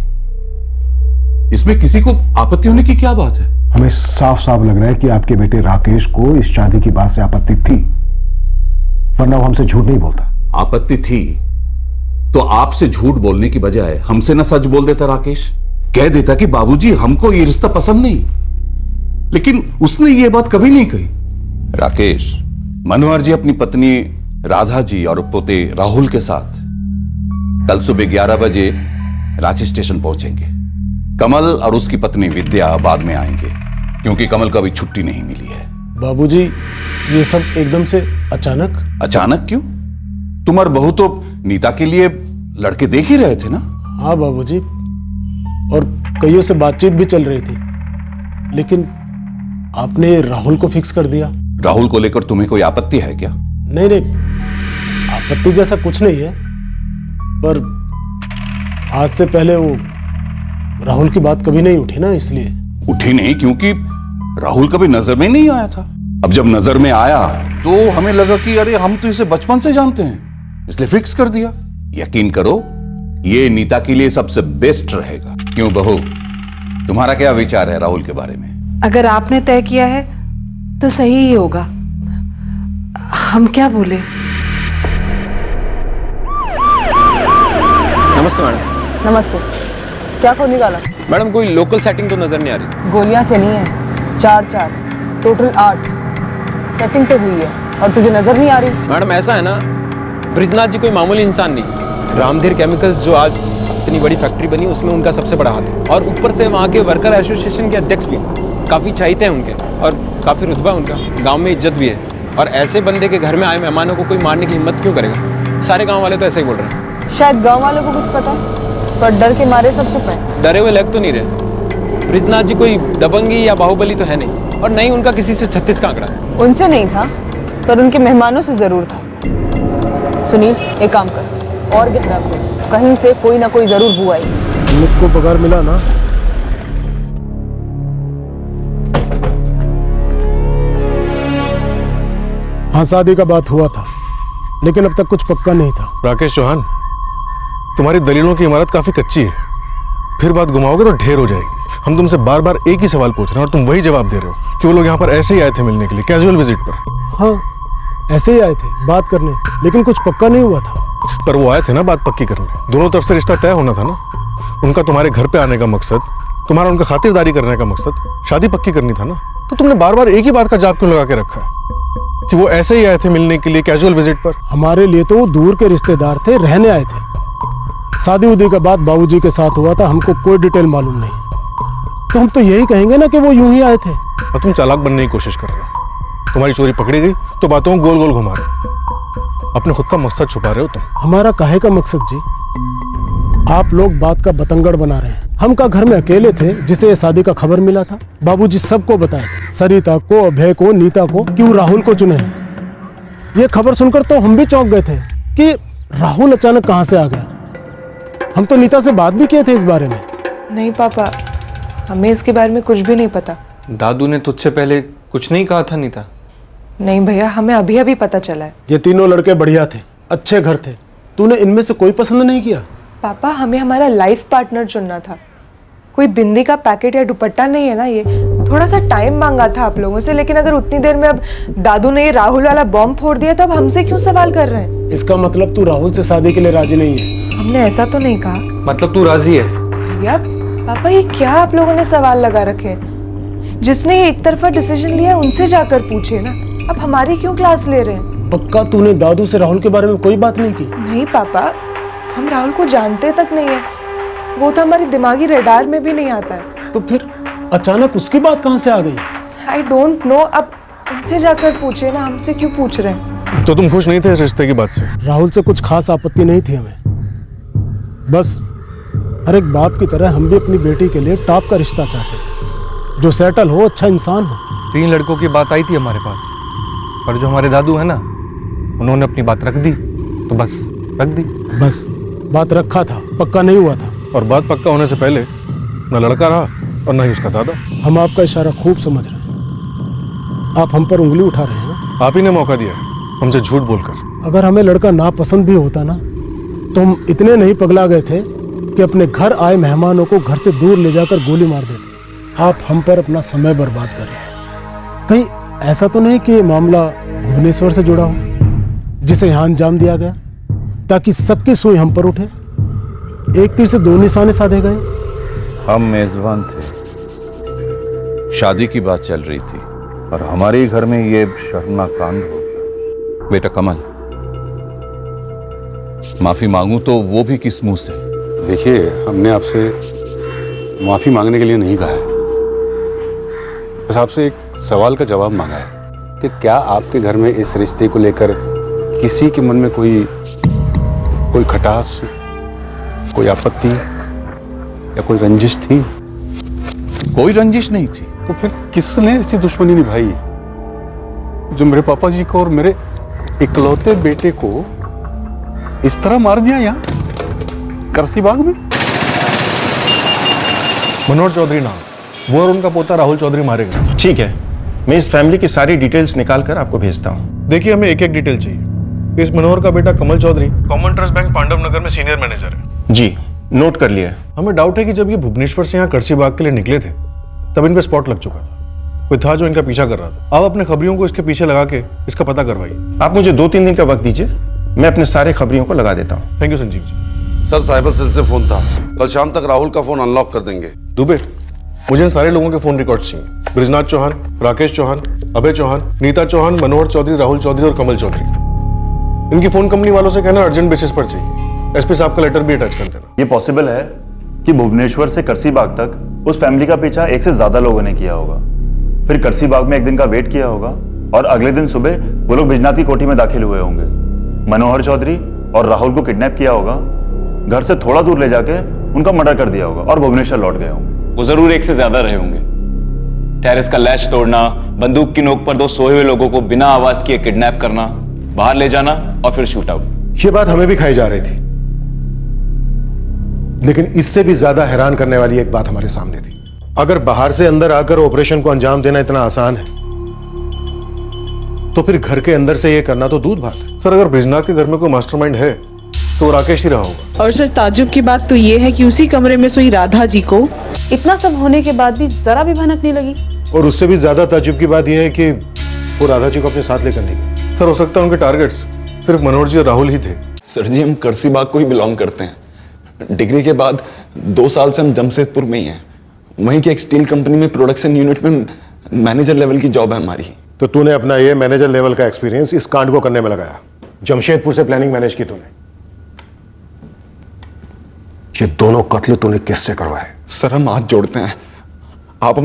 इसमें किसी को आपत्ति होने की क्या बात है? हमें साफ साफ लग रहा है कि आपके बेटे राकेश को इस शादी की बात से आपत्ति थी, वरना वो हमसे झूठ नहीं बोलता। आपत्ति थी तो आपसे झूठ बोलने की बजाय हमसे ना सच बोल देता राकेश। कह देता कि बाबूजी हमको ये रिश्ता पसंद नहीं। लेकिन उसने ये बात कभी नहीं कही। राकेश, मनोहर जी अपनी पत्नी राधा जी और पोते राहुल के साथ कल सुबह 11 बजे रांची स्टेशन पहुंचेंगे। कमल और उसकी पत्नी विद्या बाद में आएंगे, क्योंकि कमल को अभी छुट्टी नहीं मिली है। बाबूजी, ये सब एकदम से अचानक? अचानक क्यों? तुम और बहू तो नीता के लिए लड़के देख ही रहे थे ना? हाँ बाबूजी, और कईयों से बातचीत भी चल रही थी, लेकिन आपने राहुल को फिक्स कर दिया। राहुल को लेकर तुम्हें कोई आपत्ति है क्या? नहीं नहीं, आपत्ति जैसा कुछ नहीं है, पर आज से पहले वो राहुल की बात कभी नहीं उठी ना, इसलिए। उठी नहीं क्योंकि राहुल कभी नजर में नहीं आया था। अब जब नजर में आया तो हमें लगा कि अरे हम तो इसे बचपन से जानते हैं, इसलिए फिक्स कर दिया। यकीन करो, ये नीता के लिए सबसे बेस्ट रहेगा। क्यों बहू, तुम्हारा क्या विचार है राहुल के बारे में? अगर आपने तय किया है तो सही ही होगा। हम क्या बोले? नमस्ते मैडम। नमस्ते। क्या खोद निकाला? मैडम कोई लोकल सेटिंग तो नजर नहीं आ रही। गोलियां चली हैं 4-4, टोटल 8 सेटिंग तो हुई है, और तुझे नजर नहीं आ रही? मैडम ऐसा है ना, ब्रिजनाथ जी कोई मामूली इंसान नहीं। रामधीर केमिकल्स जो आज इतनी बड़ी फैक्ट्री बनी, उसमें उनका सबसे बड़ा हाथ है, और ऊपर से वहाँ के वर्कर एसोसिएशन के अध्यक्ष भी काफ़ी चाहते हैं उनके, और काफ़ी रुतबा उनका, गांव में इज्जत भी है। और ऐसे बंदे के घर में आए मेहमानों को कोई मारने की हिम्मत क्यों करेगा? सारे गांव वाले तो ऐसे ही बोल रहे हैं। शायद गांव वालों को कुछ पता, पर डर के मारे सब चुप हैं। डरे हुए लग तो नहीं रहे। ब्रिजनाथ जी कोई दबंगी या बाहुबली तो है नहीं, और नहीं उनका किसी से 36 का आंकड़ा। उनसे नहीं था, पर उनके मेहमानों से जरूर था। सुनील, एक काम कर, और गहरा खोल, कहीं से कोई ना कोई जरूर बू आई। मुझको पगार मिला ना? हाँ, शादी का बात हुआ था, लेकिन अब तक कुछ पक्का नहीं था। राकेश चौहान, तुम्हारी दलीलों की इमारत काफी कच्ची है। फिर बात घुमाओगे तो ढेर हो जाएगी। हम तुमसे बार बार एक ही सवाल पूछ रहे हैं और तुम वही जवाब दे रहे हो कि वो लोग यहाँ पर ऐसे ही आए थे मिलने के लिए, कैजुअल विजिट पर। हाँ, ऐसे ही आए थे बात करने, लेकिन कुछ पक्का नहीं हुआ था। पर वो आए थे ना बात पक्की करने, दोनों तरफ से रिश्ता तय होना था ना। उनका तुम्हारे घर पे आने का मकसद, तुम्हारा उनका खातिरदारी करने का मकसद शादी पक्की करनी था ना। तो तुमने बार बार एक ही बात का जाप क्यों लगा के रखा है कि वो ऐसे ही आए थे मिलने के लिए, कैजुअल विजिट पर? हमारे लिए तो वो दूर के रिश्तेदार थे, रहने आए थे। शादी उदी का बात बाबूजी के साथ हुआ था, हमको कोई डिटेल मालूम नहीं, तो हम तो यही कहेंगे ना कि वो यूं ही आए थे। और तुम चालाक बनने की कोशिश कर रहे हो। तुम्हारी चोरी पकड़ी गई तो बातों को गोल गोल घुमा रहे हो, अपने खुद का मकसद छुपा रहे हो तुम। हमारा काहे का मकसद जी? आप लोग बात का बतंगड़ बना रहे हैं। हम का घर में अकेले थे जिसे ये शादी का खबर मिला था? बाबूजी सबको बताए थे, सरिता को, अभय को, नीता को, क्यों राहुल को चुने हैं। ये खबर सुनकर तो हम भी चौंक गए थे कि राहुल अचानक कहां से आ गया। हम तो नीता से बात भी किए थे इस बारे में। नहीं पापा, हमें इसके बारे में कुछ भी नहीं पता। दादू ने तुझसे पहले कुछ नहीं कहा था नीता? नहीं भैया, हमें अभी अभी पता चला है। ये तीनों लड़के बढ़िया थे, अच्छे घर थे, तूने इनमें से कोई पसंद नहीं किया? पापा, हमें हमारा लाइफ पार्टनर चुनना था, कोई बिंदी का पैकेट या दुपट्टा नहीं है ना। ये थोड़ा सा टाइम मांगा था आप लोगों से, लेकिन अगर उतनी देर में अब दादू ने ये राहुल वाला बॉम्ब फोड़ दिया तो अब हमसे क्यों सवाल कर रहे हैं? इसका मतलब तू राहुल से शादी के लिए राजी नहीं है? हमने ऐसा तो नहीं कहा। मतलब तू राजी है? भैया पापा, ये क्या आप लोगों ने सवाल लगा रखे? जिसने ये एक तरफा डिसीजन लिया उनसे जाकर पूछे ना, अब हमारी क्यों क्लास ले रहे हैं? पक्का तूने दादू से राहुल के बारे में कोई बात नहीं की? नहीं पापा, हम राहुल को जानते तक नहीं है। वो तो हमारे दिमागी रडार में भी नहीं आता है। तो फिर अचानक उसकी बात कहाँ से आ गई? आई डोंट नो, अब उनसे जाकर पूछे ना, हमसे क्यों पूछ रहे हैं? तो तुम खुश नहीं थे इस रिश्ते की बात से? राहुल से कुछ खास आपत्ति नहीं थी हमें, बस हर एक बाप की तरह हम भी अपनी बेटी के लिए टॉप का रिश्ता चाहते हैं, जो सेटल हो, अच्छा इंसान हो। 3 लड़कों की बात आई थी हमारे पास, पर जो हमारे दादू है ना, उन्होंने अपनी बात रख दी, तो बस रख दी। बस बात रखा था, पक्का नहीं हुआ था। और बात पक्का होने से पहले न लड़का रहा और न ही उसका दादा। हम आपका इशारा खूब समझ रहे हैं, आप हम पर उंगली उठा रहे हैं ना। आप ही ने मौका दिया हमसे झूठ बोलकर। अगर हमें लड़का नापसंद भी होता ना, तो हम इतने नहीं पगला गए थे कि अपने घर आए मेहमानों को घर से दूर ले जाकर गोली मार देते। आप हम पर अपना समय बर्बाद कर रहे हैं। कहीं ऐसा तो नहीं कि मामला भुवनेश्वर से जुड़ा हो, जिसे यहाँ अंजाम दिया गया ताकि सबकी सुई हम पर उठे? एक तीर से 2 निशाने साधे गए। हम मेजबान थे, शादी की बात चल रही थी और हमारे ही घर में ये शर्मनाक कांड हो गया। बेटा कमल, माफी मांगू तो वो भी किस मुंह से? देखिए, हमने आपसे माफी मांगने के लिए नहीं कहा है, बस आपसे एक सवाल का जवाब मांगा है कि क्या आपके घर में इस रिश्ते को लेकर किसी के मन में कोई खटास, कोई आपत्ति या कोई रंजिश थी? कोई रंजिश नहीं थी। तो फिर किसने ऐसी दुश्मनी निभाई जो मेरे पापा जी को और मेरे इकलौते बेटे को इस तरह मार दिया यहाँ करसी बाग में? मनोहर चौधरी नाम, वो और उनका पोता राहुल चौधरी मारे गए। ठीक है, मैं इस फैमिली की सारी डिटेल्स निकाल कर आपको भेजता हूँ। देखिए, हमें एक एक डिटेल चाहिए। इस मनोहर का बेटा Kamal Chaudhary common trust bank Pandav Nagar में सीनियर मैनेजर है। जी, नोट कर लिया। हमें डाउट है कि जब ये भुवनेश्वर से यहाँ करसी बाग के लिए निकले थे, तब इन पे स्पॉट लग चुका था। कोई था जो इनका पीछा कर रहा था। आप अपने खबरियों को इसके पीछे लगा के इसका पता करवाइए। आप मुझे 2-3 दिन का वक्त दीजिए, मैं अपने सारे खबरियों को लगा देता हूँ। Thank you Sanjeev ji. Sir, cyber cell से फोन था, कल शाम तक राहुल का फोन अनलॉक कर देंगे। दुबे, मुझे इन सारे लोगों के फोन रिकॉर्ड चाहिए। ब्रिजनाथ चौहान, राकेश चौहान, अभय चौहान, नीता चौहान, मनोहर चौधरी, राहुल चौधरी और कमल चौधरी। इनकी फोन कंपनी वालों से कहना अर्जेंट बेसिस पर चाहिए। एसपी साहब का लेटर भी अटैच कर देना। ये पॉसिबल है कि भुवनेश्वर से करसी बाग तक उस फैमिली का पीछा 1 से ज्यादा लोगों ने किया होगा, फिर करसी बाग में 1 दिन का वेट किया होगा और अगले दिन सुबह वो लोग बिजनाथ की कोठी में दाखिल हुए होंगे। मनोहर चौधरी और राहुल को किडनैप किया होगा, घर से थोड़ा दूर ले जाके उनका मर्डर कर दिया होगा और भुवनेश्वर लौट गए होंगे। वो जरूर 1 से ज्यादा रहे होंगे। टेरेस का लैच तोड़ना, बंदूक की नोक पर 2 सोए हुए लोगों को बिना आवाज किए किडनैप करना, बाहर ले जाना और फिर शूट आउट। ये बात हमें भी खाई जा रही थी, लेकिन इससे भी ज्यादा हैरान करने वाली एक बात हमारे सामने थी। अगर बाहर से अंदर आकर ऑपरेशन को अंजाम देना इतना आसान है, तो फिर घर के अंदर से ये करना तो दूर बात है। सर, अगर ब्रिजनाथ के घर में कोई मास्टरमाइंड है तो राकेश ही रहा होगा। और सर, ताज्जुब की बात तो ये है कि उसी कमरे में सोई राधा जी को इतना सब होने के बाद भी जरा भी भनक नहीं लगी। और उससे भी ज्यादा ताज्जुब की बात यह है कि वो राधा जी को अपने साथ लेकर नहीं गए। सर, हो सकता है उनके टारगेट्स सिर्फ मनोहर जी और राहुल ही थे। सर जी, हम करसी बाग को ही बिलोंग करते हैं। डिग्री के बाद 2 साल से हम जमशेदपुर में ही हैं। वहीं की एक स्टील कंपनी में प्रोडक्शन यूनिट में मैनेजर लेवल की जॉब है हमारी। तो तूने अपना ये मैनेजर लेवल का एक्सपीरियंस इस कांड को करने में लगाया। जमशेदपुर से प्लानिंग मैनेज की तूने। ये दोनों कत्ल तूने किससे करवाए? सर, हम हाथ जोड़ते हैं, आप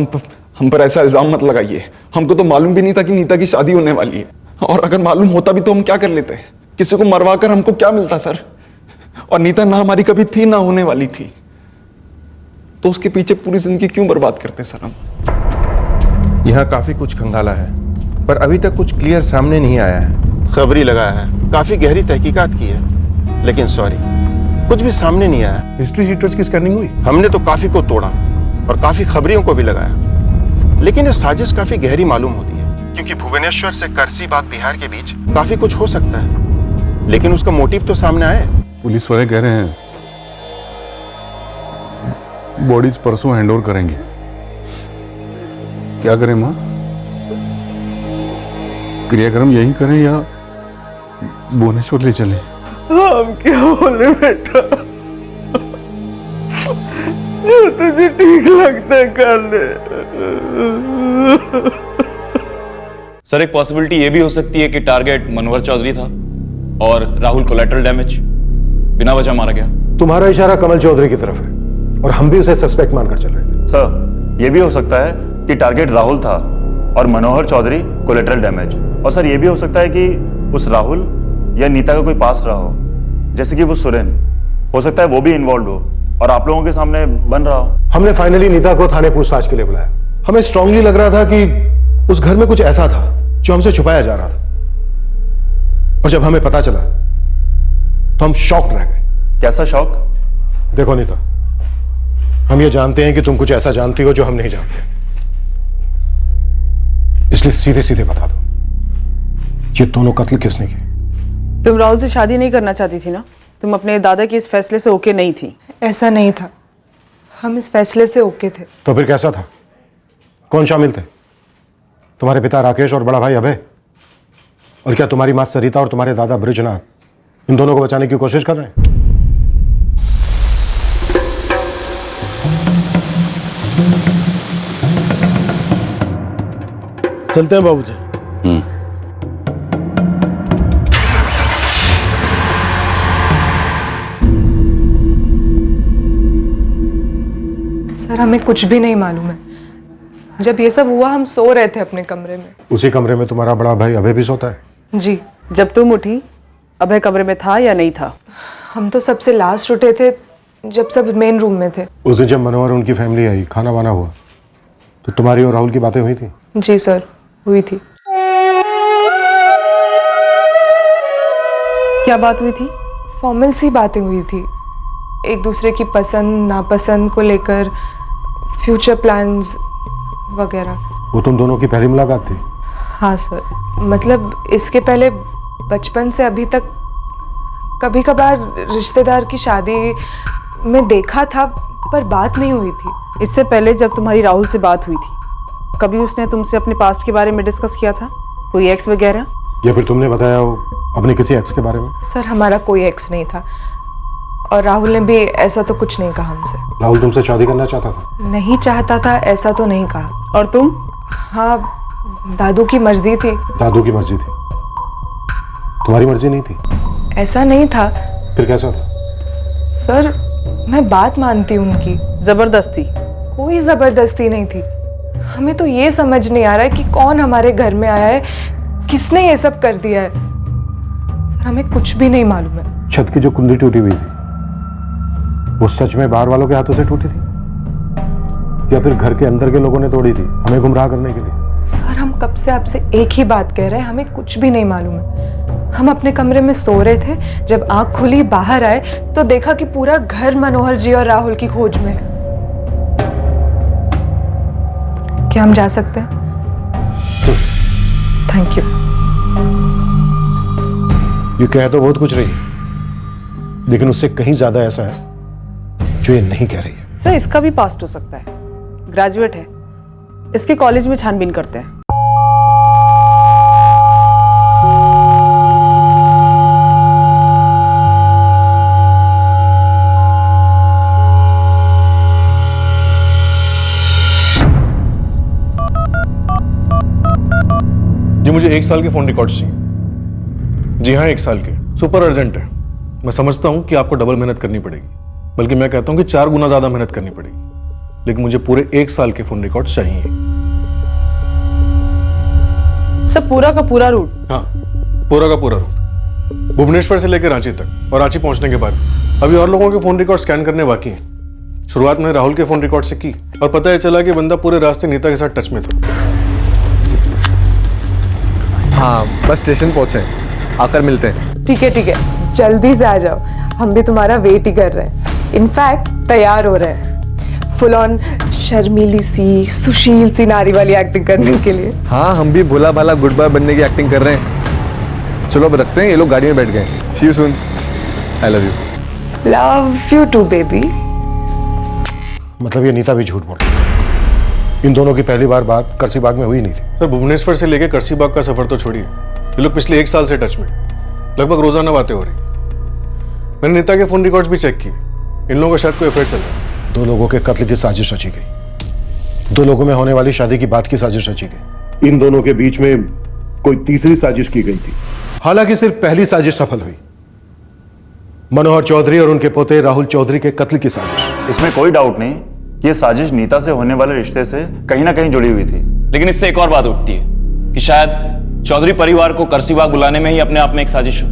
हम पर ऐसा इल्जाम मत लगाइए। हमको तो मालूम भी नहीं था कि नीता की शादी होने वाली है, और अगर मालूम होता भी तो हम क्या कर लेते? किसी को मरवा कर हमको क्या मिलता सर? और नीता ना हमारी कभी थी ना होने वाली थी, तो उसके पीछे पूरी जिंदगी क्यों बर्बाद करते सर हम? यहाँ काफी कुछ खंगाला है, पर अभी तक कुछ क्लियर सामने नहीं आया है। खबरी लगाया है, काफी गहरी तहकीकात की है, लेकिन सॉरी, कुछ भी सामने नहीं आया। हिस्ट्री शीटर्स की स्कैनिंग हुई, हमने तो काफी को तोड़ा और काफी खबरियों को भी लगाया, लेकिन ये साजिश काफी गहरी मालूम होती है, क्योंकि भुवनेश्वर से करसी बाग बिहार के बीच काफी कुछ हो सकता है, लेकिन उसका मोटिव तो सामने आए। पुलिस वाले कह रहे हैं बॉडीज परसों हैंडओवर करेंगे। क्या करें माँ? क्रियाक्रम यही करें या भुवनेश्वर ले चले? हम क्या बोले बेटा, जो तुझे ठीक लगता है कर ले। सर, एक पॉसिबिलिटी ये भी हो सकती है कि टारगेट मनोहर चौधरी था और राहुल कोलैटरल डैमेज, बिना वजह मारा गया। तुम्हारा इशारा कमल चौधरी की तरफ है। और हम भी उसे सस्पेक्ट मानकर चल रहे थे। सर, ये भी हो सकता है कि टारगेट राहुल था और मनोहर चौधरी कोलेटरल डैमेज। और सर, ये भी हो सकता है कि उस राहुल या नीता का कोई पास रहा हो, जैसे कि वो सुरेन, हो सकता है वो भी इन्वॉल्व हो और आप लोगों के सामने बन रहा हो। हमने फाइनली नीता को थाने पूछताछ के लिए बुलाया। हमें स्ट्रांगली लग रहा था कि उस घर में कुछ ऐसा था जो हमसे छुपाया जा रहा था, और जब हमें पता चला तो हम शॉक्ड रह गए। कैसा शॉक? देखो नीता, हम ये जानते हैं कि तुम कुछ ऐसा जानती हो जो हम नहीं जानते, इसलिए सीधे सीधे बता दो, ये दोनों कत्ल किसने किए? तुम राहुल से शादी नहीं करना चाहती थी ना? तुम अपने दादा के इस फैसले से ओके नहीं थी? ऐसा नहीं था, हम इस फैसले से ओके थे। तो फिर कैसा था? कौन शामिल थे? तुम्हारे पिता राकेश और बड़ा भाई अभय? और क्या तुम्हारी मां सरिता और तुम्हारे दादा बृजनाथ इन दोनों को बचाने की कोशिश कर रहे हैं? चलते हैं बाबूजी। सर, हमें कुछ भी नहीं मालूम है। जब ये सब हुआ हम सो रहे थे अपने कमरे में। उसी कमरे में तुम्हारा बड़ा भाई अभय भी सोता है? जी। जब तुम उठी अभय कमरे में था या नहीं था? हम तो सबसे लास्ट उठे थे जब सब मेन रूम में थे। उस दिन जब मनोहर उनकी फैमिली आई, खाना वाना हुआ, तो तुम्हारी और राहुल की बातें हुई थी? जी सर, हुई थी। क्या बात हुई थी? फॉर्मल सी बातें हुई थी, एक दूसरे की पसंद नापसंद को लेकर, फ्यूचर प्लान्स वगैरह। वो तुम दोनों की पहली मुलाकात थी? हाँ सर, मतलब इसके पहले बचपन से अभी तक कभी कभार रिश्तेदार की शादी में देखा था, पर बात नहीं हुई थी। इससे पहले जब तुम्हारी राहुल से बात हुई थी, कभी उसने तुमसे अपने पास्ट के बारे में डिस्कस किया था? कोई एक्स वगैरह? या फिर तुमने बताया हो अपने किसी एक्स के बारे में? सर, हमारा कोई एक्स नहीं था, और राहुल ने भी ऐसा तो कुछ नहीं कहा हमसे। राहुल तुमसे शादी करना चाहता था? नहीं चाहता था ऐसा तो नहीं कहा। और तुम? हाँ, दादू की मर्जी थी। दादू की मर्जी थी, तुम्हारी मर्जी नहीं थी? ऐसा नहीं था। फिर कैसा था? सर, मैं बात मानती हूँ उनकी। जबरदस्ती? कोई जबरदस्ती नहीं थी। हमें तो ये समझ नहीं आ रहा है कि कौन हमारे घर में आया है, किसने ये सब कर दिया है। सर, हमें कुछ भी नहीं मालूम है। छत की जो कुंडी टूटी हुई थी, वो सच में बाहर वालों के हाथों से टूटी थी, या फिर घर के अंदर के लोगों ने तोड़ी थी हमें गुमराह करने के लिए? सर, हम कब से आपसे एक ही बात कह रहे हैं, हमें कुछ भी नहीं मालूम है। हम अपने कमरे में सो रहे थे, जब आंख खुली बाहर आए तो देखा कि पूरा घर मनोहर जी और राहुल की खोज में है। क्या हम जा सकते हैं? Thank you. ये कह तो बहुत कुछ रही है, लेकिन उससे कहीं ज्यादा ऐसा है जो ये नहीं कह रही है। सर, इसका भी पास्ट हो सकता है, ग्रेजुएट है, इसके कॉलेज में छानबीन करते हैं। जी, मुझे 1 साल के फोन रिकॉर्ड्स चाहिए। जी हाँ, 1 साल के, सुपर अर्जेंट है। मैं समझता हूं कि आपको डबल मेहनत करनी पड़ेगी, बल्कि मैं कहता हूं कि 4 गुना ज्यादा मेहनत करनी पड़ेगी, लेकिन मुझे पूरे 1 साल के फोन रिकॉर्ड्स चाहिए। सब पूरा का पूरा रूट? हाँ, पूरा का पूरा रूट, भुवनेश्वर से लेकर रांची तक, और रांची पहुंचने के बाद अभी और लोगों के फोन रिकॉर्ड स्कैन करने बाकी हैं। शुरुआत में राहुल के फोन रिकॉर्ड से की, और पता है चला कि बंदा पूरे रास्ते नीता के साथ टच में था। हाँ, बस स्टेशन पहुंचे, आकर मिलते हैं। ठीक है ठीक है, जल्दी से आ जाओ, हम भी तुम्हारा वेट ही कर रहे हैं। इनफैक्ट तैयार हो रहे हैं फुल ऑन शर्मीली सी, सुशील सी नारी वाली एक्टिंग करने के लिए। हाँ, हम भी भोला भाला गुड बॉय बनने की एक्टिंग कर रहे हैं। चलो अब रखते हैं, ये लोग गाड़ी में बैठ गए। See you soon, I love you. Love you too baby. मतलब ये नीता भी झूठ बोल रही है। इन दोनों की पहली बार बात करसीबाग में हुई नहीं थी। सर, भुवनेश्वर से लेकर करसीबाग का सफर तो छोड़िए, ये लोग पिछले 1 साल से टच में, लगभग रोजाना बातें हो रही। मैंने नीता के फोन रिकॉर्ड्स भी चेक किए, इन लोगों का शायद कोई अफेयर चल रहा है। 2 लोगों के कत्ल की साजिश रची गई, 2 लोगों में होने वाली शादी की बात की साजिश रची गई। इन दोनों के बीच में कोई तीसरी साजिश की गई थी। हालांकि सिर्फ पहली साजिश सफल हुई, मनोहर चौधरी और उनके पोते राहुल चौधरी के कत्ल की साजिश। इसमें कोई डाउट नहीं कि ये साजिश नीता से होने वाले रिश्ते से कहीं ना कहीं जुड़ी हुई थी। लेकिन इससे एक और बात उठती है कि शायद चौधरी परिवार को करसीबाग बुलाने में ही अपने आप में एक साजिश हो।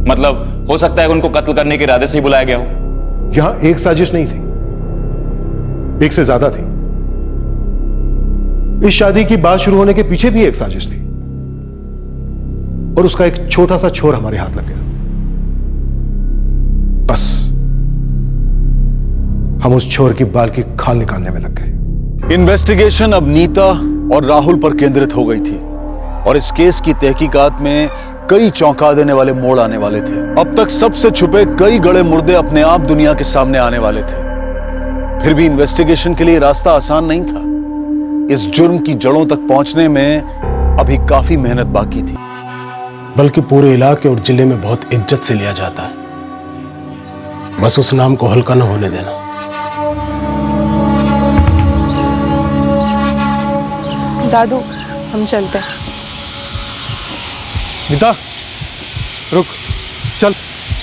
मतलब हो सकता है उनको कत्ल करने के इरादे से ही बुलाया गया हो। यहां एक साजिश नहीं थी, एक से ज्यादा थी। इस शादी की बात शुरू होने के पीछे भी एक साजिश थी और उसका एक छोटा सा छोर हमारे हाथ लग गया। बस हम उस छोर की बाल की खाल निकालने में लग गए। इन्वेस्टिगेशन अब नीता और राहुल पर केंद्रित हो गई थी और इस केस की तहकीकात में कई चौंका देने वाले मोड़ आने वाले थे। अब तक सबसे छुपे कई गड़े मुर्दे अपने आप दुनिया के सामने आने वाले थे। फिर भी इन्वेस्टिगेशन के लिए रास्ता आसान नहीं था। इस जुर्म की जड़ों तक पहुंचने में अभी काफी मेहनत बाकी थी। बल्कि पूरे इलाके और जिले में बहुत इज्जत से लिया जाता है। बस उस नाम को हल्का न होने देना। दादू हम चलते हैं। नीता रुक, चल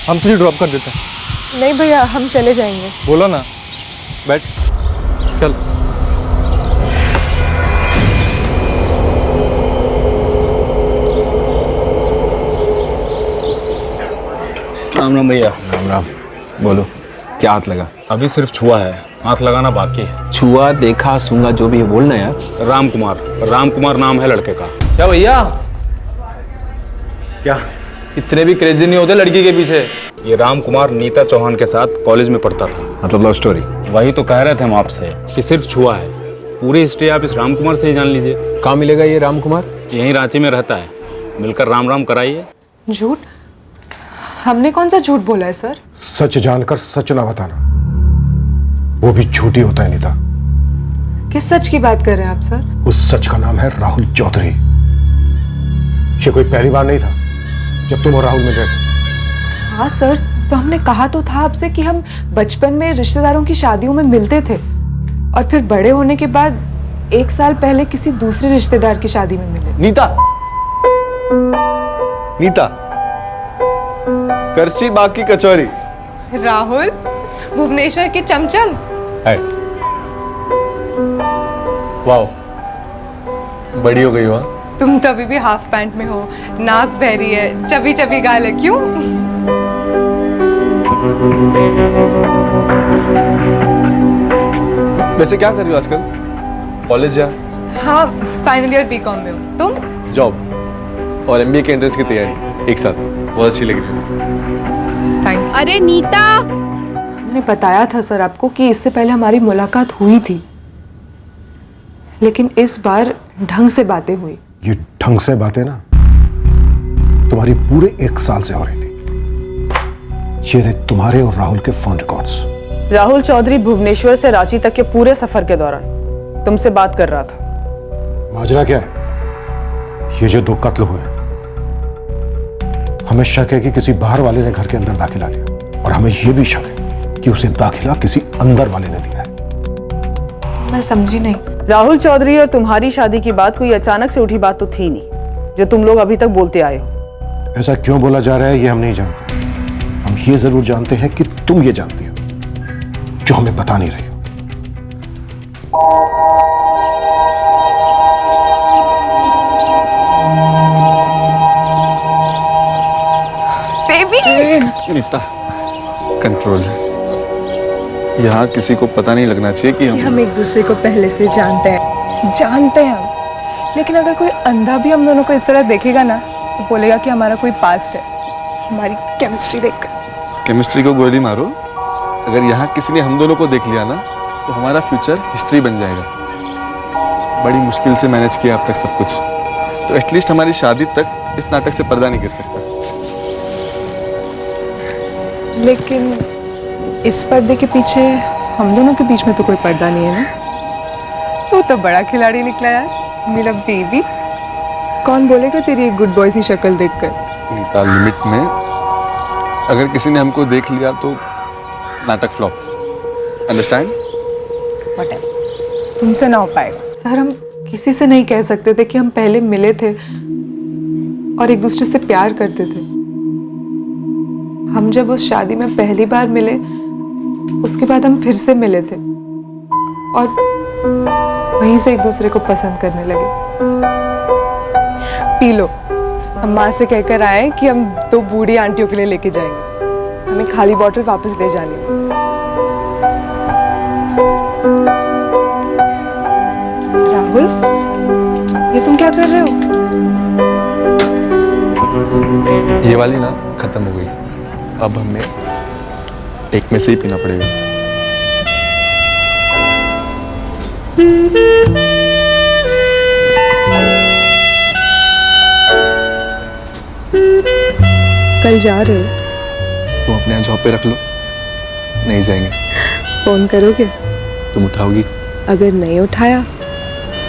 हम तुझे ड्रॉप कर देते हैं। नहीं भैया, हम चले जाएंगे। बोला ना, बैठ, चल। राम राम भैया। राम राम। बोलो, क्या हाथ लगा? अभी सिर्फ छुआ है, हाथ लगाना बाकी है। छुआ, देखा, सूंगा, जो भी है बोलना यार। राम कुमार नाम है लड़के का। क्या भैया? क्या इतने भी क्रेजी नहीं होते लड़की के पीछे। ये राम कुमार नीता चौहान के साथ कॉलेज में पढ़ता था। मतलब लव स्टोरी? वही तो कह रहे थे हम आपसे कि सिर्फ छुआ है। पूरी हिस्ट्री आप इस राम कुमार से ही जान लीजिए। कहाँ मिलेगा ये राम कुमार? यहीं रांची में रहता है, मिलकर राम राम कराइए। झूठ? हमने कौन सा झूठ बोला है सर? सच जानकर सच ना बताना, वो भी झूठी होता है नीता। किस सच की बात कर रहे हैं आप सर? उस सच का नाम है राहुल चौधरी। ये कोई पहली बार नहीं था जब तुम और राहुल मिल रहे थे। हाँ सर, तो हमने कहा तो था आपसे कि हम बचपन में रिश्तेदारों की शादियों में मिलते थे और फिर बड़े होने के बाद 1 साल पहले किसी दूसरे रिश्तेदार की शादी में मिले। नीता, नीता, करसी बाग की कचौरी। राहुल, भुवनेश्वर के चमचम। है। वाओ, बड़ी हो गई हो। तुम तो अभी भी हाफ पैंट में हो, नाक बहरी है, चबी चबी गाल है, क्यों? वैसे क्या कर रही हो आजकल? कॉलेज या? हाँ, फाइनल ईयर बीकॉम में हूँ। तुम? जॉब और एमबीए के एंट्रेंस की तैयारी एक साथ। बहुत अच्छी लग रही है। Thank you. अरे नीता, हमने बताया था सर आपको कि इससे पहले हमारी मुलाकात हुई थी, लेकिन इस बार ढंग से बातें हुई। ये ढंग से बातें ना तुम्हारी पूरे 1 साल से हो रही थी। ये रहे तुम्हारे और राहुल के फोन रिकॉर्ड्स। राहुल चौधरी भुवनेश्वर से रांची तक के पूरे सफर के दौरान तुमसे बात कर रहा था। माजरा क्या है? ये जो 2 कत्ल हुए, हमें शक है कि किसी बाहर वाले ने घर के अंदर दाखिला लिया और हमें यह भी शक है कि उसे दाखिला किसी अंदर वाले ने दिया है। मैं समझी नहीं। राहुल चौधरी और तुम्हारी शादी की बात कोई अचानक से उठी बात तो थी नहीं, जो तुम लोग अभी तक बोलते आए हो। ऐसा क्यों बोला जा रहा है ये हम नहीं जानते। हम ये जरूर जानते हैं कि तुम ये जानती हो जो हमें बता नहीं रही हो। Baby, Neeta, control. यहाँ किसी को पता नहीं लगना चाहिए कि हम एक दूसरे को पहले से जानते हैं हम। लेकिन अगर कोई अंधा भी हम दोनों को इस तरह देखेगा ना, तो बोलेगा कि हमारा कोई पास्ट है, हमारी केमिस्ट्री देखकर। केमिस्ट्री को गोली मारो। अगर यहाँ किसी ने हम दोनों को देख लिया ना, तो हमारा फ्यूचर हिस्ट्री बन जाएगा। बड़ी मुश्किल से मैनेज किया अब तक सब कुछ, तो एटलीस्ट हमारी शादी तक इस नाटक से पर्दा नहीं गिर सकता। लेकिन इस पर्दे के पीछे हम दोनों के बीच में तो कोई पर्दा नहीं है ना। तू तो बड़ा खिलाड़ी निकला यार, मेरा बेबी। कौन बोलेगा तेरी एक गुड बॉय सी शक्ल देखकर? नीता, लिमिट में। अगर किसी ने हमको देख लिया तो नाटक फ्लॉप। अंडरस्टैंड? तुमसे ना हो पाएगा सर। हम किसी से नहीं कह सकते थे कि हम पहले मिले थे और एक दूसरे से प्यार करते थे। हम जब उस शादी में पहली बार मिले उसके बाद हम फिर से मिले थे और वहीं से एक दूसरे को पसंद करने लगे। पी लो, हम माँ से कहकर आए कि हम 2 बूढ़ी आंटियों के लिए लेके जाएंगे, हमें खाली बॉटल वापस ले जानी है। राहुल, ये तुम क्या कर रहे हो? ये वाली ना खत्म हो गई, अब हमें एक में से ही पीना पड़ेगा। कल जा रहे हो? तुम अपने यहाँ जॉब पे रख लो, नहीं जाएंगे। फोन करोगे? तुम उठाओगी? अगर नहीं उठाया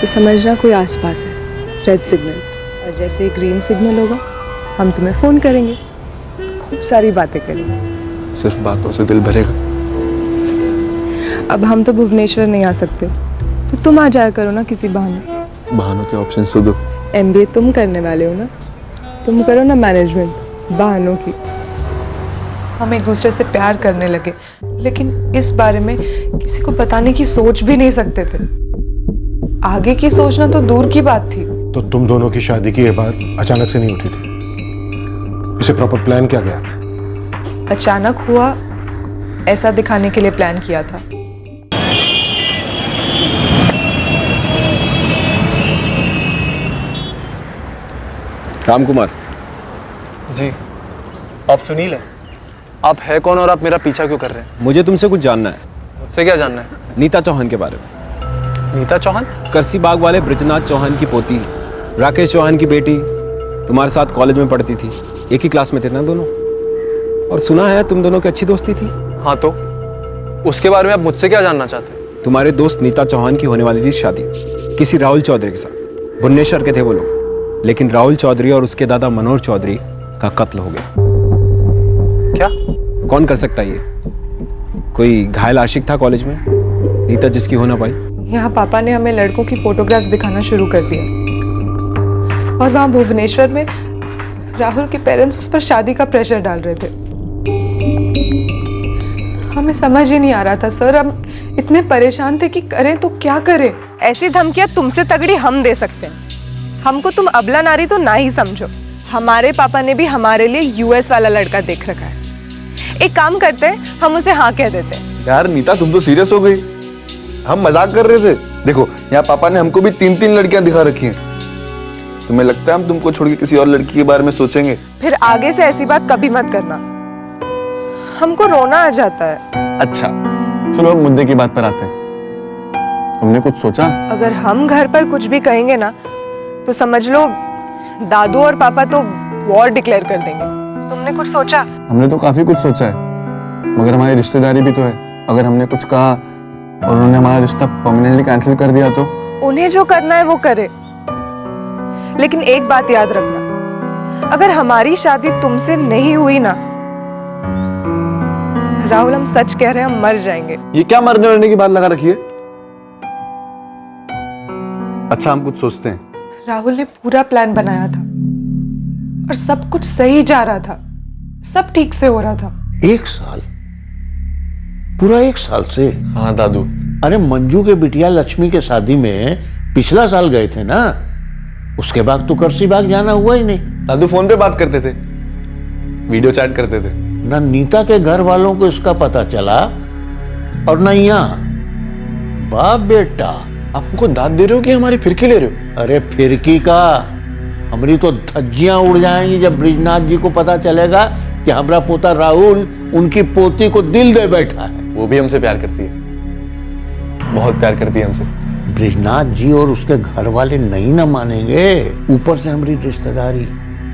तो समझना कोई आसपास है, रेड सिग्नल, और जैसे ही ग्रीन सिग्नल होगा हम तुम्हें फोन करेंगे, खूब सारी बातें करेंगे। सिर्फ बातों से दिल भरेगा? अब हम तो भुवनेश्वर नहीं आ सकते, तो तुम आ जाया करो ना किसी बहाने। बहानों के ऑप्शन तो दो। MBA तुम करने वाले हो ना, तुम करो ना मैनेजमेंट, बहानों की। हम एक दूसरे से प्यार करने लगे, लेकिन इस बारे में किसी को बताने की सोच भी नहीं सकते थे। आगे की सोचना तो दूर की बात थी। तो तुम दोनों की शादी की ये बात अचानक से नहीं उठी थी, इसे प्रॉपर प्लान किया गया? अचानक हुआ ऐसा दिखाने के लिए प्लान किया था। रामकुमार जी, आप सुनील हैं? आप है कौन और आप मेरा पीछा क्यों कर रहे हैं? मुझे तुमसे कुछ जानना है। मुझसे क्या जानना है? नीता चौहान के बारे में। नीता चौहान? करसी बाग वाले ब्रिजनाथ चौहान की पोती, राकेश चौहान की बेटी, तुम्हारे साथ कॉलेज में पढ़ती थी, एक ही क्लास में थे ना दोनों, और सुना है तुम दोनों की अच्छी दोस्ती थी। हाँ, तो उसके बारे में आप मुझसे क्या जानना चाहते हैं? तुम्हारे दोस्त नीता चौहान की होने वाली थी शादी किसी राहुल चौधरी के साथ। भुवनेश्वर के थे वो लोग, लेकिन राहुल चौधरी और उसके दादा मनोहर चौधरी का कत्ल हो गया। क्या? कौन कर सकता है ये? कोई घायल आशिक था कॉलेज में, नीता जिसकी हो ना पाई। यहाँ पापा ने हमें लड़कों की फोटोग्राफ्स दिखाना शुरू कर दिया, और वहाँ भुवनेश्वर में राहुल के पेरेंट्स उस पर शादी का प्रेशर डाल रहे थे। हमें समझ ही नहीं आ रहा था सर, हम इतने परेशान थे कि करें तो क्या करें। ऐसी धमकियां तुमसे तगड़ी हम दे सकते हैं, हमको तुम अबला नारी तो ना ही समझो। हमारे पापा ने भी हमारे लिए US वाला लड़का देख रखा है। एक काम करते हैं, हम उसे हाँ कह देते हैं। यार नीता, तुम तो सीरियस हो गई। हम मजाक कर रहे थे। देखो, यहाँ पापा ने हमको भी 3-3 लड़कियां दिखा रखी हैं। तुम्हें लगता है हम तुमको छोड़ के किसी और लड़की के बारे में सोचेंगे? फिर आगे से ऐसी बात कभी मत करना, हमको रोना आ जाता है। अच्छा, चलो अब मुद्दे की बात पर आते हैं। तुमने कुछ सोचा? अगर हम घर पर कुछ भी कहेंगे ना, तो समझ लो दादू और पापा तो वॉर डिक्लेयर कर देंगे। तुमने कुछ सोचा? हमने तो काफी कुछ सोचा है, मगर हमारी रिश्तेदारी भी तो है। अगर हमने कुछ कहा और उन्होंने हमारा रिश्ता परमानेंटली कैंसिल कर दिया तो? उन्हें जो करना है वो करे, लेकिन एक बात याद रखना, अगर हमारी शादी तुमसे नहीं हुई ना राहुल, हम सच कह रहे हैं, हम मर जाएंगे। ये क्या मरने वरने की बात लगा रखी है? अच्छा, हम कुछ सोचते हैं। राहुल ने पूरा प्लान बनाया था और सब कुछ सही जा रहा था, सब ठीक से हो रहा था। 1 साल, पूरा 1 साल से? हाँ दादू। अरे मंजू के बिटिया लक्ष्मी के शादी में पिछला साल गए थे ना, उसके बाद तो करसी बाग जाना हुआ ही नहीं। दादू फोन पे बात करते थे, वीडियो चैट करते थे। ना नीता के घर वालों को इसका पता चला और ना यहाँ। बाप बेटा, आप हमको दाद दे रहे हो कि हमारी फिरकी ले रहे हो? अरे फिरकी का, हमारी तो धज्जियां उड़ जाएंगी जब ब्रिजनाथ जी को पता चलेगा कि हमारा पोता राहुल उनकी पोती को दिल दे बैठा है। वो भी हमसे प्यार करती है, बहुत प्यार करती है हमसे। ब्रिजनाथ जी और उसके घर वाले नहीं ना मानेंगे, ऊपर से हमारी रिश्तेदारी,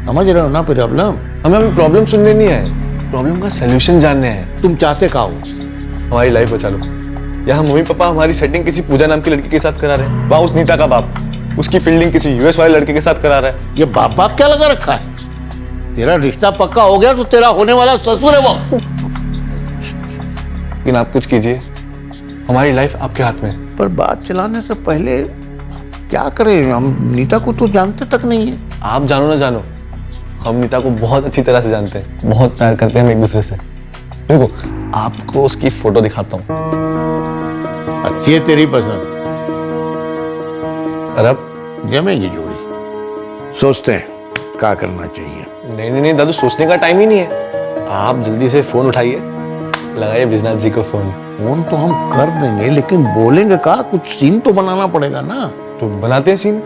समझ रहे हो ना प्रॉब्लम? हमें प्रॉब्लम सुनने नहीं है, प्रॉब्लम का सलूशन जानने हैं। तुम चाहते क्या हो? हमारी लाइफ बचा लो। यहाँ मम्मी पापा हमारी सेटिंग किसी पूजा नाम की लड़की के साथ करा रहे हैं, वहाँ उस नीता का बाप उसकी फील्डिंग किसी US वाले लड़के के साथ करा रहा है। ये बाप बाप क्या लगा रखा है? तेरा रिश्ता पक्का हो गया तो तेरा होने वाला ससुर है वो। लेकिन आप कुछ कीजिए, हमारी लाइफ आपके हाथ में। पर बात चलाने से पहले क्या करें? हम नीता को तो जानते तक नहीं है। आप जानो ना जानो, हम नीता को बहुत अच्छी तरह से जानते हैं, बहुत प्यार करते हैं हम एक दूसरे से। देखो, आपको उसकी फोटो दिखाता हूँ। अच्छी है तेरी पसंद। और अब जमेगी जोड़ी। सोचते हैं क्या करना चाहिए। नहीं दादू, सोचने का टाइम ही नहीं है। आप जल्दी से फोन उठाइए, लगाइए विजनाथ जी को फोन। फोन तो हम कर देंगे, लेकिन बोलेंगे का, कुछ सीन तो बनाना पड़ेगा ना। तो बनाते हैं सीन।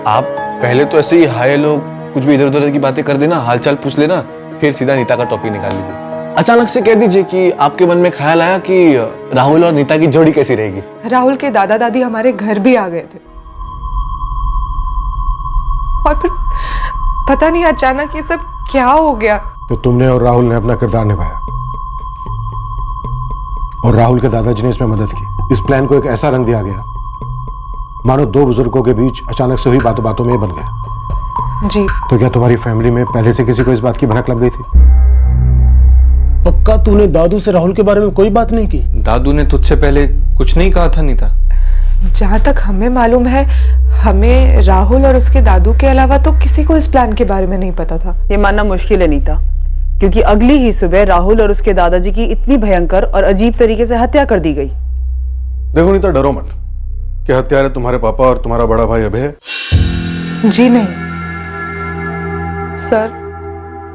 आप पहले तो ऐसे ही हाय लोग कुछ भी इधर उधर की बातें कर देना, हालचाल पूछ लेना, फिर सीधा नीता का टॉपिक निकाल लीजिए। अचानक से कह दीजिए कि आपके मन में ख्याल आया कि राहुल और नीता की जोड़ी कैसी रहेगी। राहुल के दादा दादी हमारे घर भी आ गए थे, और फिर पता नहीं अचानक ये सब क्या हो गया। तो तुमने और राहुल ने अपना किरदार निभाया, और राहुल के दादाजी ने इसमें मदद की। इस प्लान को एक ऐसा रंग दिया गया मानो दो बुजुर्गों के बीच अचानक से हुई बातों बातों में बन गया। जी। तो क्या तुम्हारी फैमिली में पहले से किसी को इस बात की भनक लग गई थी? पक्का तूने दादू से राहुल के बारे में कोई बात नहीं की? दादू ने तुझसे पहले कुछ नहीं कहा था नीता? जहाँ तक हमें मालूम है, हमें राहुल और उसके दादू के अलावा तो किसी को इस प्लान के बारे में नहीं पता था। ये मानना मुश्किल है नीता, क्योंकि अगली ही सुबह राहुल और उसके दादाजी की इतनी भयंकर और अजीब तरीके से हत्या कर दी गई। देखो नीता, डरो मत कि हत्यारे तुम्हारे पापा और तुम्हारा बड़ा भाई अभय है। जी नहीं सर,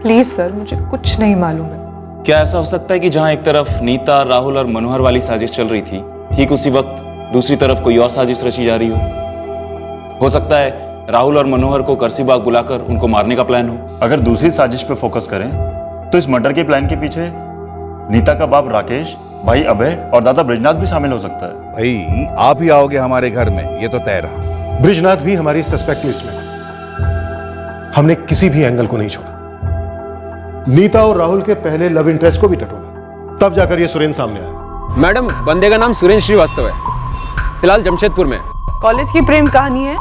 प्लीज सर, मुझे कुछ नहीं मालूम है। क्या ऐसा हो सकता है कि जहां एक तरफ नीता, राहुल और मनोहर वाली साजिश चल रही थी, ठीक उसी वक्त दूसरी तरफ कोई और साजिश रची जा रही हो सकता है राहुल और मनोहर को करसीबाग बुलाकर उनको मारने का प्लान हो। अगर दूसरी साजिश पे फोकस करें तो इस मर्डर के प्लान के पीछे नीता का बाप राकेश, भाई अभय और दादा ब्रिजनाथ भी शामिल हो सकता है। भाई आप ही आओगे हमारे घर में, ये तो तय रहा। ब्रिजनाथ भी हमारी सस्पेक्ट लिस्ट में था। हमने किसी भी एंगल को नहीं छोड़ा। नीता और राहुल के पहले लव इंटरेस्ट को भी टटोला, तब जाकर ये सुरेंद्र सामने आया। मैडम, बंदे का नाम सुरेंद्र श्रीवास्तव है, फिलहाल जमशेदपुर में। कॉलेज की प्रेम कहानी है?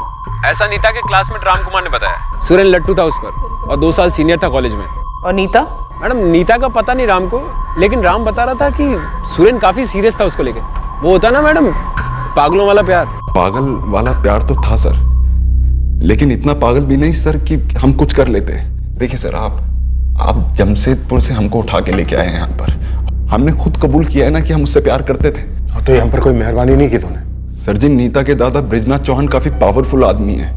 ऐसा नीता के क्लासमेट राम कुमार ने बताया। सुरेंद्र लट्टू था उस पर, और 2 साल सीनियर था कॉलेज में। और नीता? मैडम, नीता का पता नहीं राम को, लेकिन राम बता रहा था कि सुरेंद्र काफी सीरियस था उसको लेके। वो होता ना मैडम, पागलों वाला प्यार। पागल वाला प्यार तो था सर, लेकिन इतना पागल भी नहीं सर कि हम कुछ कर लेते। देखिए सर, आप जमशेदपुर से हमको उठा के लेके आए हैं यहाँ पर। हमने खुद कबूल किया है ना कि हम उससे प्यार करते थे। तो ये हम पर कोई मेहरबानी नहीं की तूने? सर जी, नीता के दादा ब्रिजनाथ चौहान काफी पावरफुल आदमी है,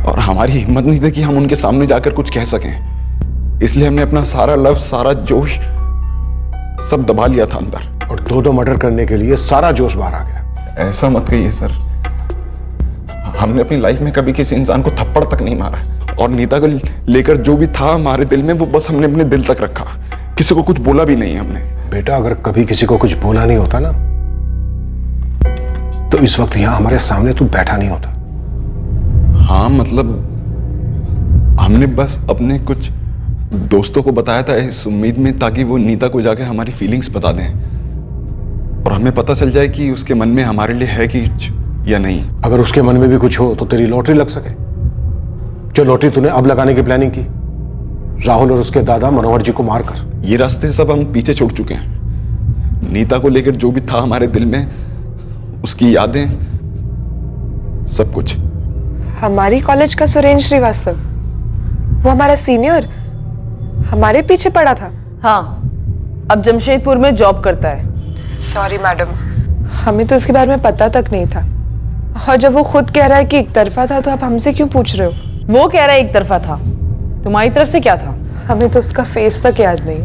और हमारी हिम्मत नहीं थी कि हम उनके सामने जाकर कुछ कह सकें। इसलिए हमने अपना सारा लव, सारा जोश सब दबा लिया था अंदर, और 2 मर्डर करने के लिए सारा जोश बाहर आ गया। ऐसा मत कहिए सर, हमने अपनी लाइफ में कभी किसी इंसान को थप्पड़ तक नहीं मारा, और नीता को लेकर जो भी था हमारे दिल में, वो बस हमने अपने दिल तक रखा। किसी को कुछ बोला भी नहीं हमने। बेटा, अगर कभी किसी को कुछ बोला नहीं होता ना, तो इस वक्त यहां हमारे सामने तू बैठा नहीं होता। हाँ, मतलब हमने बस अपने कुछ दोस्तों को बताया था इस उम्मीद में, ताकि वो नीता को जाके हमारी फीलिंग्स बता दें, और हमें पता चल जाए कि उसके मन में हमारे लिए है कि या नहीं। अगर उसके मन में भी कुछ हो तो तेरी लॉटरी लग सके, जो लॉटरी तूने अब लगाने की प्लानिंग की, राहुल और उसके दादा मनोहर जी को मारकर। ये रास्ते सब हम पीछे छोड़ चुके हैं। नीता को लेकर जो भी था हमारे दिल में, उसकी यादें, सब कुछ। हमारी कॉलेज का सुरेंद्र श्रीवास्तव, वो हमारा सीनियर, हमारे पीछे पड़ा था। हाँ, अब जमशेदपुर में जॉब करता है। सॉरी मैडम, हमें तो इसके बारे में पता तक नहीं था, और जब वो खुद कह रहा है कि एक तरफा था, तो आप हमसे क्यों पूछ रहे हो? वो कह रहा है एक तरफा था, तुम्हारी तरफ से क्या था? हमें तो उसका फेस तक याद नहीं,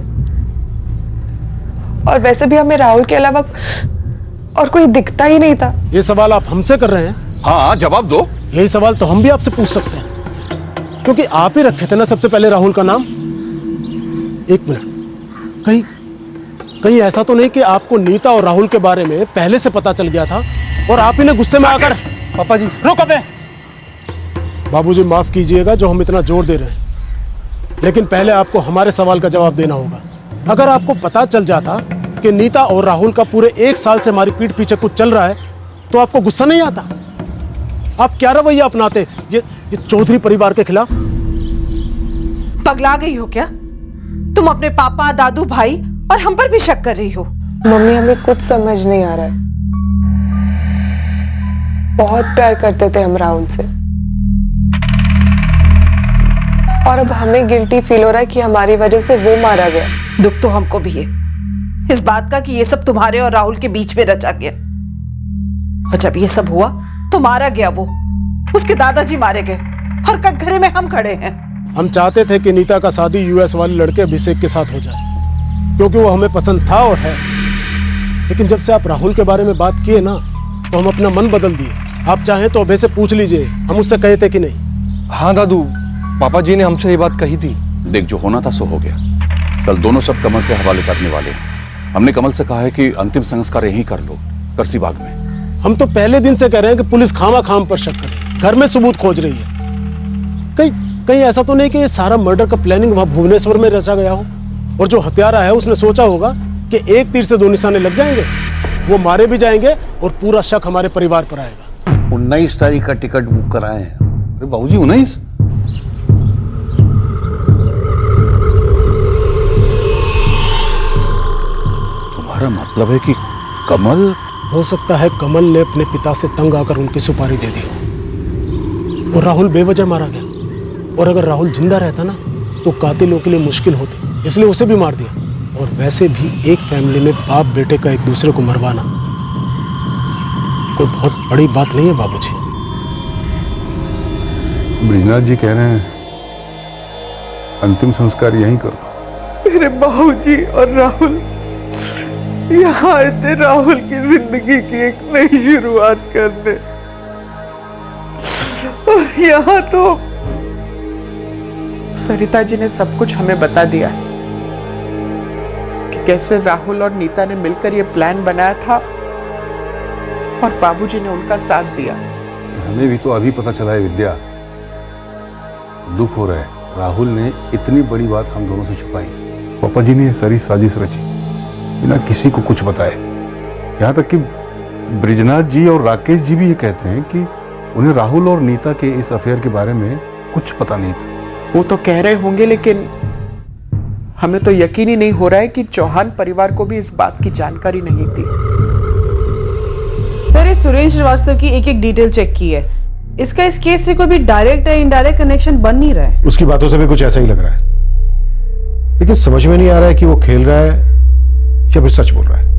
और वैसे भी हमें राहुल के अलावा और कोई दिखता ही नहीं था। ये सवाल आप हमसे कर रहे हैं? हाँ, जवाब दो। यही सवाल तो हम भी आपसे पूछ सकते हैं, क्योंकि आप ही रखे थे ना सबसे पहले राहुल का नाम। एक मिनट, कहीं ऐसा तो नहीं कि आपको नीता और राहुल के बारे में पहले से पता चल गया था और आप ही ने गुस्से में आकर? पापा जी रुक अबे। बाबूजी माफ कीजिएगा जो हम इतना जोर दे रहे हैं, लेकिन पहले आपको हमारे सवाल का जवाब देना होगा। अगर आपको पता चल जाता कि नीता और राहुल का पूरे 1 साल से हमारी पीठ पीछे कुछ चल रहा है, तो आपको गुस्सा नहीं आता? आप क्या रवैया अपनाते ये चौधरी परिवार के खिलाफ? पगला गई हो क्या तुम? अपने पापा, दादू, भाई और हम पर भी शक कर रही हो? मम्मी, हमें कुछ समझ नहीं आ रहा है। बहुत प्यार करते थे हम राहुल से, और अब हमें गिल्टी फील हो रहा है कि हमारी वजह से वो मारा गया। दुख तो हमको भी है, इस बात का कि ये सब तुम्हारे और राहुल के बीच में रचा गया। और जब ये सब हुआ तो मारा गया वो, उसके दादाजी मारे गए और कटघरे में हम खड़े हैं। हम चाहते थे कि नीता का शादी यूएस वाले लड़के अभिषेक के साथ हो जाए, क्योंकि वो हमें पसंद था और है। लेकिन जब से आप राहुल के बारे में बात किए ना, तो हम अपना मन बदल दिए। आप चाहें तो अभय से पूछ लीजिए, हम उससे कहे थे कि नहीं। हाँ दादू, पापा जी ने हमसे ये बात कही थी। देख, जो होना था सो हो गया। कल दोनों सब कमल के हवाले करने वाले हैं। हमने कमल से कहा है कि अंतिम संस्कार यहीं कर लो, करसी बाग में। हम तो पहले दिन से कह रहे हैं कि पुलिस खामा खाम पर शक करे, घर में सबूत खोज रही है। कहीं ऐसा तो नहीं कि ये सारा मर्डर का प्लानिंग वहां भुवनेश्वर में रचा गया हो, और जो हत्यारा है उसने सोचा होगा कि एक तीर से दो निशाने लग जाएंगे, वो मारे भी जाएंगे और पूरा शक हमारे परिवार पर आएगा। 19 तारीख का टिकट बुक कराए हैं। अरे बाबूजी, 19? तुम्हारा मतलब है कि कमल? हो सकता है कमल ने अपने पिता से तंग आकर उनकी सुपारी दे दी और राहुल बेवजह मारा गया। और अगर राहुल जिंदा रहता ना, तो कातिलों के लिए मुश्किल होती, इसलिए उसे भी मार दिया। और वैसे भी एक फैमिली में बाप बेटे का एक दूसरे को मरवाना कोई बहुत बड़ी बात नहीं है बाबूजी। ब्रिजनाथ जी कह रहे हैं अंतिम संस्कार यहीं कर दो। मेरे बाबूजी और राहुल यहाँ आए थे राहुल की जिंदगी की एक नई शुरुआत करने, और यहाँ तो सरिता जी ने सब कुछ हमें बता दिया कि कैसे राहुल और नीता ने मिलकर ये प्लान बनाया था और बाबूजी ने उनका साथ दिया। हमें भी तो अभी पता चला है विद्या। दुख हो रहा है, राहुल ने इतनी बड़ी बात हम दोनों से छुपाई। पापा जी ने ये सारी साजिश रची बिना किसी को कुछ बताए। यहाँ तक कि ब्रिजनाथ जी और राकेश जी भी ये कहते हैं कि उन्हें राहुल और नीता के इस अफेयर के बारे में कुछ पता नहीं था। वो तो कह रहे होंगे, लेकिन हमें तो यकीन ही नहीं हो रहा है कि चौहान परिवार को भी इस बात की जानकारी नहीं थी। सर, ये सुरेश श्रीवास्तव की एक एक डिटेल चेक की है। इसका इस केस से कोई भी डायरेक्ट या इनडायरेक्ट कनेक्शन बन नहीं रहा है। उसकी बातों से भी कुछ ऐसा ही लग रहा है, लेकिन समझ में नहीं आ रहा है कि वो खेल रहा है या फिर सच बोल रहा है।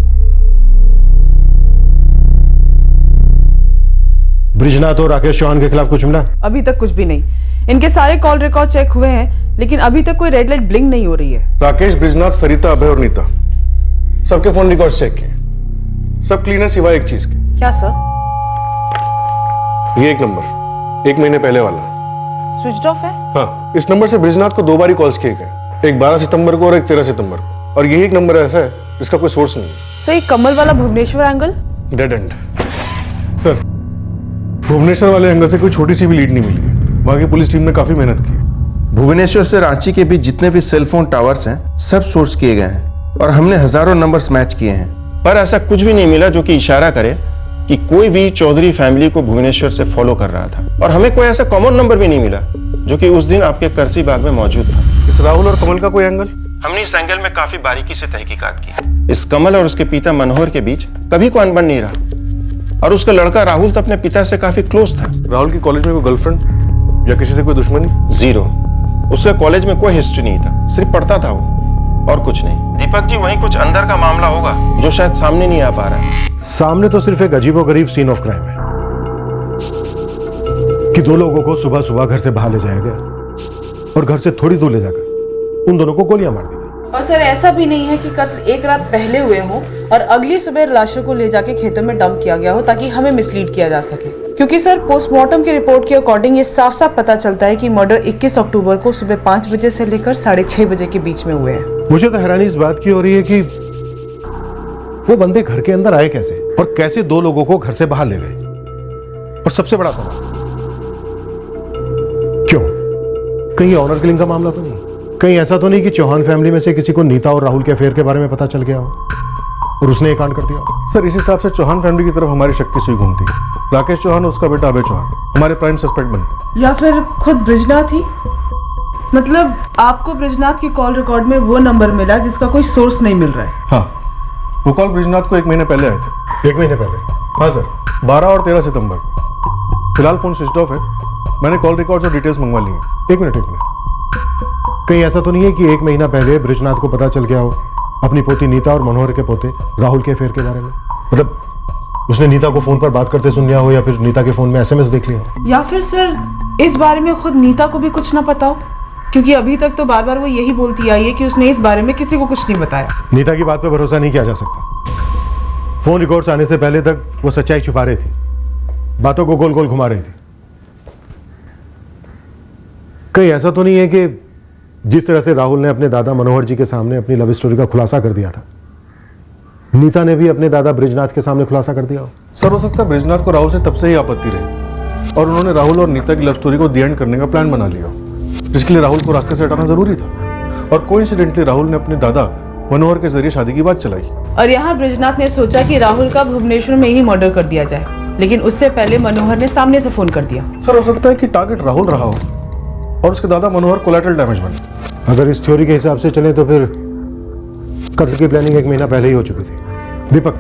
ब्रिजनाथ और राकेश चौहान के खिलाफ कुछ मिला? अभी तक कुछ भी नहीं। इनके सारे कॉल रिकॉर्ड चेक हुए हैं, लेकिन अभी तक कोई रेड लाइट ब्लिंक नहीं हो रही है। राकेश, ब्रिजनाथ, सरिता, अभय और नीता सबके फोन रिकॉर्ड चेक किए, सब क्लीन है सिवाय एक चीज के। क्या सर? ये एक नंबर 1 महीने पहले वाला स्विच्ड ऑफ है। हाँ, इस नंबर से ब्रिजनाथ को 2 बार ही कॉल्स किए गए, एक 12 सितंबर को और एक 13 सितंबर को। और यही एक नंबर ऐसा है जिसका कोई सोर्स नहीं है। सर, कमल वाला Bhubaneswar angle dead end. Sir, Bhubaneswar वाले एंगल से कोई छोटी सी भी लीड नहीं मिली है। वहां की पुलिस टीम ने काफी मेहनत की। भुवनेश्वर से रांची के बीच जितने भी सेल फोन टावर्स हैं, सब सोर्स किए गए हैं और हमने हजारों नंबर्स मैच किए हैं, पर ऐसा कुछ भी नहीं मिला जो कि इशारा करे कि कोई भी चौधरी फैमिली को भुवनेश्वर से फॉलो कर रहा था। और हमें कोई ऐसा कॉमन नंबर भी नहीं मिला जो कि उस दिन आपके करसी बाग में मौजूद था। इस राहुल और कमल का कोई एंगल? हमने इस एंगल में काफी बारीकी से तहकीकात की। इस कमल और उसके पिता मनोहर के बीच कभी कोई अनबन नहीं रहा, और उसका लड़का राहुल तो अपने पिता से काफी क्लोज था। राहुल की कॉलेज में कोई गर्लफ्रेंड या किसी से कोई दुश्मनी? 0। उसका कॉलेज में कोई हिस्ट्री नहीं था, सिर्फ पढ़ता था वो, और कुछ नहीं। दीपक जी, वहीं कुछ अंदर का मामला होगा जो शायद सामने नहीं आ पा रहा है। सामने तो सिर्फ एक अजीबोगरीब सीन ऑफ क्राइम है कि 2 लोगों को सुबह सुबह घर से बाहर ले जाया गया और घर से थोड़ी दूर ले जाकर उन दोनों को गोलियां मार दी गई। और सर, ऐसा भी नहीं है कि कत्ल एक रात पहले हुए हो और अगली सुबह लाशों को ले जाके खेतों में डंप किया गया हो ताकि हमें मिसलीड किया जा सके। क्योंकि सर, पोस्टमार्टम की रिपोर्ट के अकॉर्डिंग ये साफ साफ पता चलता है कि मर्डर 21 अक्टूबर को सुबह 5 बजे से लेकर 6:30 बजे के बीच में हुए हैं। मुझे तो हैरानी इस बात की हो रही है कि वो बंदे घर के अंदर आए कैसे और कैसे 2 लोगों को घर से बाहर ले गए। और सबसे बड़ा सवाल, क्यों? कहीं ऑनर किलिंग का मामला तो नहीं? कहीं ऐसा तो नहीं कि चौहान फैमिली में से किसी को नीता और राहुल के अफेयर के बारे में पता चल गया हो और उसने ये कांड कर दिया हो? सर, इस हिसाब से चौहान फैमिली की तरफ हमारी शक की सुई घूमती है। राकेश चौहान, उसका बेटा अभय चौहान हमारे प्राइम सस्पेक्ट बनते हैं। या फिर खुद ब्रिजनाथ ही? मतलब आपको ब्रिजनाथ की कॉल रिकॉर्ड में वो नंबर मिला जिसका कोई सोर्स नहीं मिल रहा है? हाँ, वो कॉल ब्रिजनाथ को 1 महीने पहले आए थे। 1 महीने पहले? हाँ सर, 12 और 13 सितंबर। फिलहाल फोन स्विच ऑफ है, मैंने कॉल रिकॉर्ड्स और डिटेल्स मंगवा ली हैं। एक मिनट। कहीं ऐसा तो नहीं है कि 1 महीना पहले ब्रिजनाथ को पता चल गया हो अपनी पोती नीता और मनोहर के पोते राहुल के अफेयर के बारे में? मतलब उसने नीता को फोन पर बात करते सुन लिया हो या फिर नीता के फोन में एसएमएस देख लिया हो? या फिर सर इस बारे में खुद नीता को भी कुछ ना पता हो, क्योंकि अभी तक तो बार बार वो यही बोलती आई है कि उसने इस बारे में किसी को कुछ नहीं बताया। नीता की बात पर भरोसा नहीं किया जा सकता। फोन रिकॉर्ड्स आने से पहले तक वो सच्चाई छुपा रही थी, बातों को गोल गोल घुमा रही थी। कहीं ऐसा तो नहीं है कि जिस तरह से राहुल ने अपने दादा मनोहर जी के सामने अपनी लव स्टोरी का खुलासा कर दिया था, नीता ने भी अपने दादा ब्रिजनाथ के सामने खुलासा कर दिया हो? सर हो सकता है ब्रिजनाथ को राहुल से तब से ही आपत्ति रही और उन्होंने राहुल और नीता की लव स्टोरी को दी एंड करने का प्लान बना लिया, जिसके लिए राहुल को रास्ते से हटाना जरूरी था। और कोइंसिडेंटली राहुल ने अपने दादा मनोहर के जरिए शादी की बात चलाई। और यहाँ ब्रिजनाथ ने सोचा कि राहुल का भुवनेश्वर में ही मर्डर कर दिया जाए, लेकिन उससे पहले मनोहर ने सामने से फोन कर दिया। सर हो सकता है कि टारगेट राहुल रहा हो और उसके दादा मनोहर कोलैटरल डैमेज बने। अगर इस थ्योरी के हिसाब से चले तो फिर कत्ल की प्लानिंग 1 महीना पहले ही हो चुकी थी। दीपक,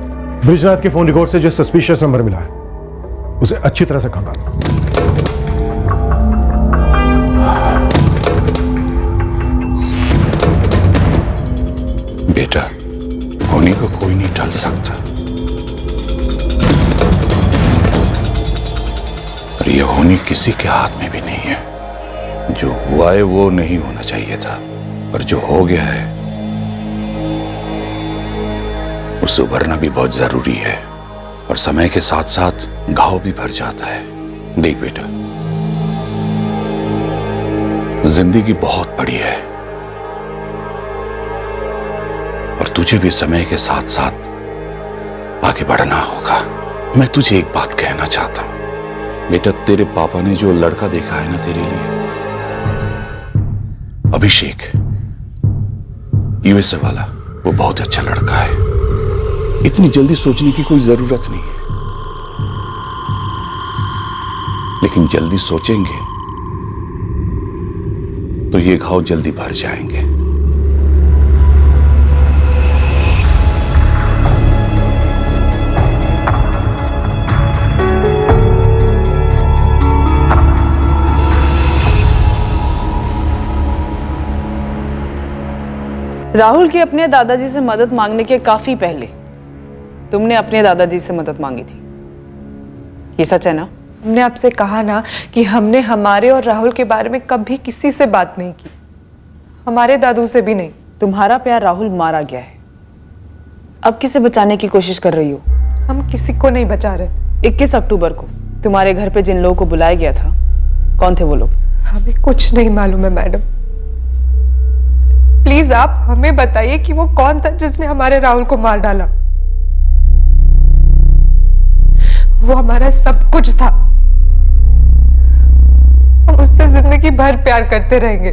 ब्रिजनाथ के फोन रिकॉर्ड से जो सस्पिशियस नंबर मिला है उसे अच्छी तरह से खंगालो। बेटा, होनी को कोई नहीं टाल सकता, और ये होनी किसी के हाथ में भी नहीं है। जो हुआ है वो नहीं होना चाहिए था, और जो हो गया है उसे उभरना भी बहुत जरूरी है, और समय के साथ साथ घाव भी भर जाता है। देख बेटा, जिंदगी बहुत बड़ी है और तुझे भी समय के साथ साथ आगे बढ़ना होगा। मैं तुझे एक बात कहना चाहता हूं बेटा, तेरे पापा ने जो लड़का देखा है ना तेरे लिए, अभिषेक, यूएसए वाला, वो बहुत अच्छा लड़का है। इतनी जल्दी सोचने की कोई जरूरत नहीं है, लेकिन जल्दी सोचेंगे तो ये घाव जल्दी भर जाएंगे। राहुल के अपने दादाजी से मदद मांगने के काफी पहले तुमने अपने दादाजी से मदद मांगी थी, ये सच है ना? हमने आपसे कहा ना कि हमने हमारे और राहुल के बारे में कभी किसी से बात नहीं की, हमारे दादू से भी नहीं। तुम्हारा प्यार राहुल मारा गया है, अब किसे बचाने की कोशिश कर रही हो? हम किसी को नहीं बचा रहे। 21 अक्टूबर को तुम्हारे घर पे जिन लोगों को बुलाया गया था, कौन थे वो लोग? हमें कुछ नहीं मालूम है मैडम, प्लीज आप हमें बताइए कि वो कौन था जिसने हमारे राहुल को मार डाला। वो हमारा सब कुछ था, हम उससे जिंदगी भर प्यार करते रहेंगे।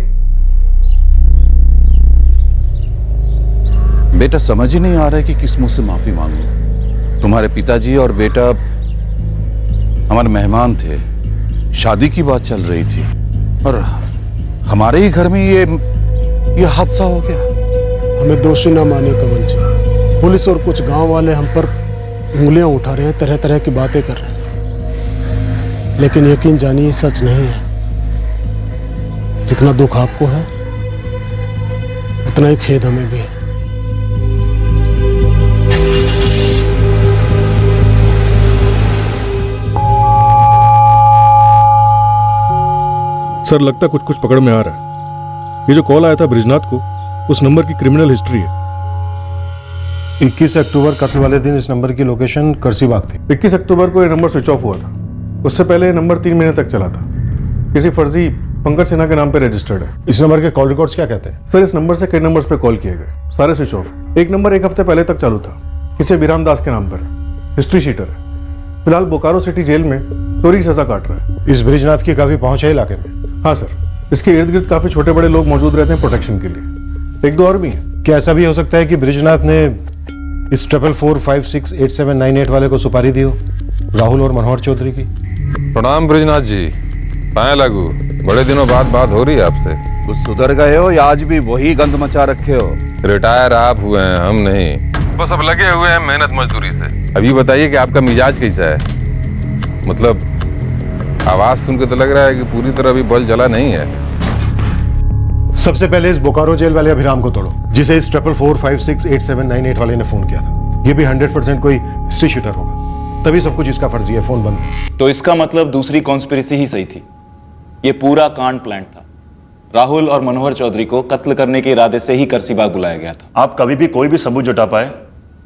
बेटा, समझ ही नहीं आ रहा है कि किस मुंह से माफी मांगूं। तुम्हारे पिताजी और बेटा हमारे मेहमान थे, शादी की बात चल रही थी, और हमारे ही घर में ये हादसा हो गया। हमें दोषी ना माने कमल जी, पुलिस और कुछ गांव वाले हम पर उंगलियां उठा रहे हैं, तरह तरह की बातें कर रहे हैं, लेकिन यकीन जानिए सच नहीं है। जितना दुख आपको है उतना ही खेद हमें भी है। सर लगता कुछ कुछ पकड़ में आ रहा है। ये जो कॉल आया था ब्रिजनाथ को, उस नंबर की क्रिमिनल हिस्ट्री है। 21 अक्टूबर कत्ल वाले दिन इस नंबर की लोकेशन करसीबाग थी। 21 अक्टूबर को ये नंबर स्विच ऑफ हुआ था। उससे पहले ये नंबर 3 महीने तक चला था। किसी फर्जी पंकज सिन्हा के नाम पे रजिस्टर्ड है। इस नंबर के कॉल रिकॉर्ड्स क्या कहते हैं? सर इस नंबर से कई नंबर्स पे कॉल किए गए, सारे स्विच ऑफ। एक नंबर 1 हफ्ते पहले तक चालू था, किसी विराम दास के नाम पर, हिस्ट्री शीटर है। फिलहाल बोकारो सिटी जेल में चोरी की सजा काट रहा है। इस ब्रिजनाथ की काफी पहुंच है इलाके में? हाँ सर, इसके इर्द गिर्द काफी छोटे बड़े लोग मौजूद रहते हैं प्रोटेक्शन के लिए। 1-2 और भी हैं। क्या ऐसा भी हो सकता है कि ब्रिजनाथ ने इस 44468798 वाले को सुपारी दी हो, राहुल और मनोहर चौधरी की? प्रणाम ब्रिजनाथ जी, पाए लागू, बड़े दिनों बाद बात हो रही है आपसे। कुछ सुधर गए हो या आज भी वही गंद मचा रखे हो? रिटायर आप हुए हैं, हम नहीं। बस अब लगे हुए हैं मेहनत मजदूरी से। अभी बताइए कि आपका मिजाज कैसा है? मतलब आवाज सुन के तो लग रहा है कि पूरी तरह अभी बल जला नहीं है। सबसे पहले इस बोकारो जेल वाले अभिराम को तोड़ो, जिसे इस 44456878 वाले ने फोन किया था। ये भी 100% कोई हिस्ट्री शूटर होगा, तभी सब कुछ इसका फर्जी है। फोन बंद। तो इसका मतलब दूसरी कॉन्स्पिरेसी ही सही थी। ये पूरा कांड प्लान था। राहुल और मनोहर चौधरी को कत्ल करने के इरादे से ही करसीबाग बुलाया गया था। आप कभी भी कोई भी सबूत जुटा पाए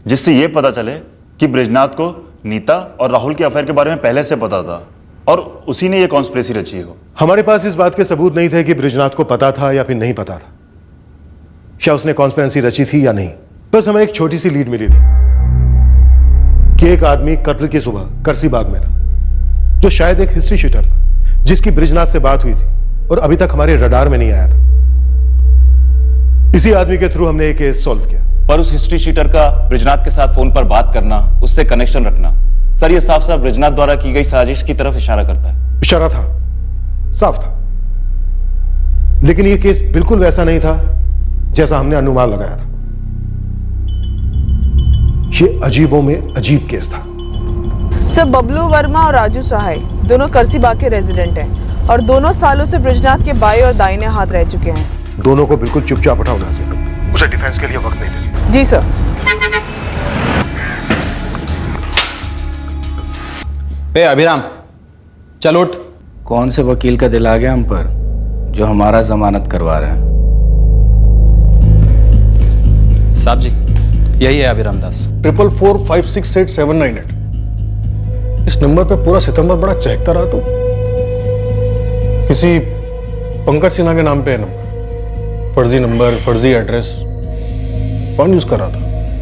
जिससे यह पता चले कि बृजनाथ को नीता और राहुल के अफेयर के बारे में पहले से पता था और उसी ने यह कॉन्स्पिरेसी रची हो? हमारे पास इस बात के सबूत नहीं थे कि बृजनाथ को पता था या फिर नहीं पता था, क्या उसने कॉन्स्पिरेसी रची थी या नहीं। बस हमें एक छोटी सी लीड मिली थी कि एक आदमी कत्ल की सुबह करसीबाग में था, जो शायद एक हिस्ट्री शूटर था, जिसकी बृजनाथ से बात हुई थी और अभी तक हमारे रडार में नहीं आया था। इसी आदमी के थ्रू हमने एक केस सॉल्व किया। पर उस हिस्ट्री शीटर का बृजनाथ के साथ फोन पर बात करना, उससे कनेक्शन रखना, सर ये साफ साफ बृजनाथ द्वारा की गई साजिश की तरफ इशारा करता है। इशारा था, साफ था, लेकिन यह केस बिल्कुल वैसा नहीं था जैसा हमने अनुमान लगाया था। ये अजीबों में अजीब केस था। सर बबलू वर्मा और राजू सहाय दोनों करसीबाग के रेजिडेंट हैं और दोनों सालों से बृजनाथ के बाएं और दाहिने हाथ रह चुके हैं। दोनों को बिल्कुल चुपचाप हटाओ यहाँ से, उसे डिफेंस के लिए वक्त नहीं देते। जी सर। अभिराम चल उठ। कौन से वकील का दिल आ गया हम पर जो हमारा जमानत करवा रहे हैं? साहब जी यही है अभिराम दास। 44456878। इस नंबर पे पूरा सितंबर बड़ा चहकता रहा। तो किसी पंकज सिन्हा के नाम पे है नंबर, फर्जी नंबर, फर्जी एड्रेस, कौन यूज कर रहा था?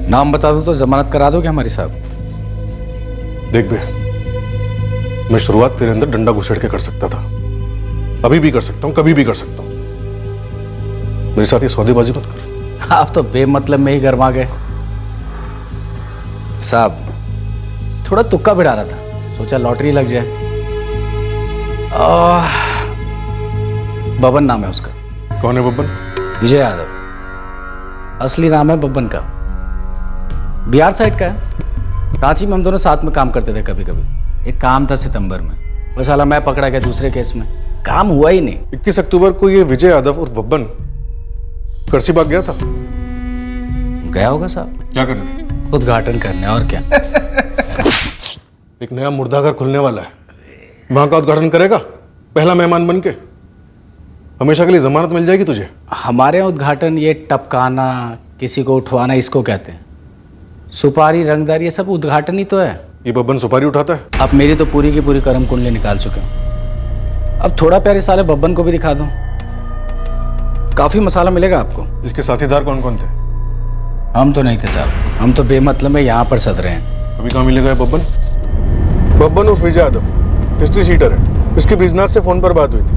नाम बता दो तो जमानत करा दोगे हमारे साहब? देख बे, मैं शुरुआत तेरे अंदर डंडा घुसेड़ के कर सकता था, अभी भी कर सकता हूं, कभी भी कर सकता हूं। मेरे साथ ये सौदेबाजी मत कर। आप तो बेमतलब में ही गरमा गए साहब। थोड़ा तुक्का बिड़ा रहा था, सोचा लॉटरी लग जाए। बबन नाम है उसका। कौन है बब्बन? विजय यादव। असली नाम है बब्बन का, बिहार साइड का है। रांची में हम दोनों साथ में काम करते थे कभी कभी। एक काम था सितंबर में, बस साला मैं पकड़ा गया दूसरे केस में, काम हुआ ही नहीं। 21 अक्टूबर को ये विजय यादव और बब्बन करसीबाग गया था। गया होगा साहब। क्या करने? उद्घाटन करने, और क्या। एक नया मुर्दाघर खुलने वाला है, वहां का उद्घाटन करेगा पहला मेहमान बन के। हमेशा के लिए जमानत मिल जाएगी तुझे। हमारे यहाँ उद्घाटन ये टपकाना, किसी को उठवाना, इसको कहते हैं। सुपारी, रंगदारी, ये सब उद्घाटन ही तो है। ये बब्बन सुपारी उठाता है। अब मेरी तो पूरी की पूरी कर्म कुंडली निकाल चुके हैं। अब थोड़ा प्यारे साले बब्बन को भी दिखा दो, काफी मसाला मिलेगा आपको। इसके साथीदार कौन कौन थे? हम तो नहीं थे साहब, हम तो बेमतलब में यहाँ पर सद रहे हैं। अभी कहाँ मिलेगा बब्बन? बब्बन उर्फ विजय यादव हिस्ट्री शीटर है। इसकी बृजनाथ से फोन पर बात हुई थी।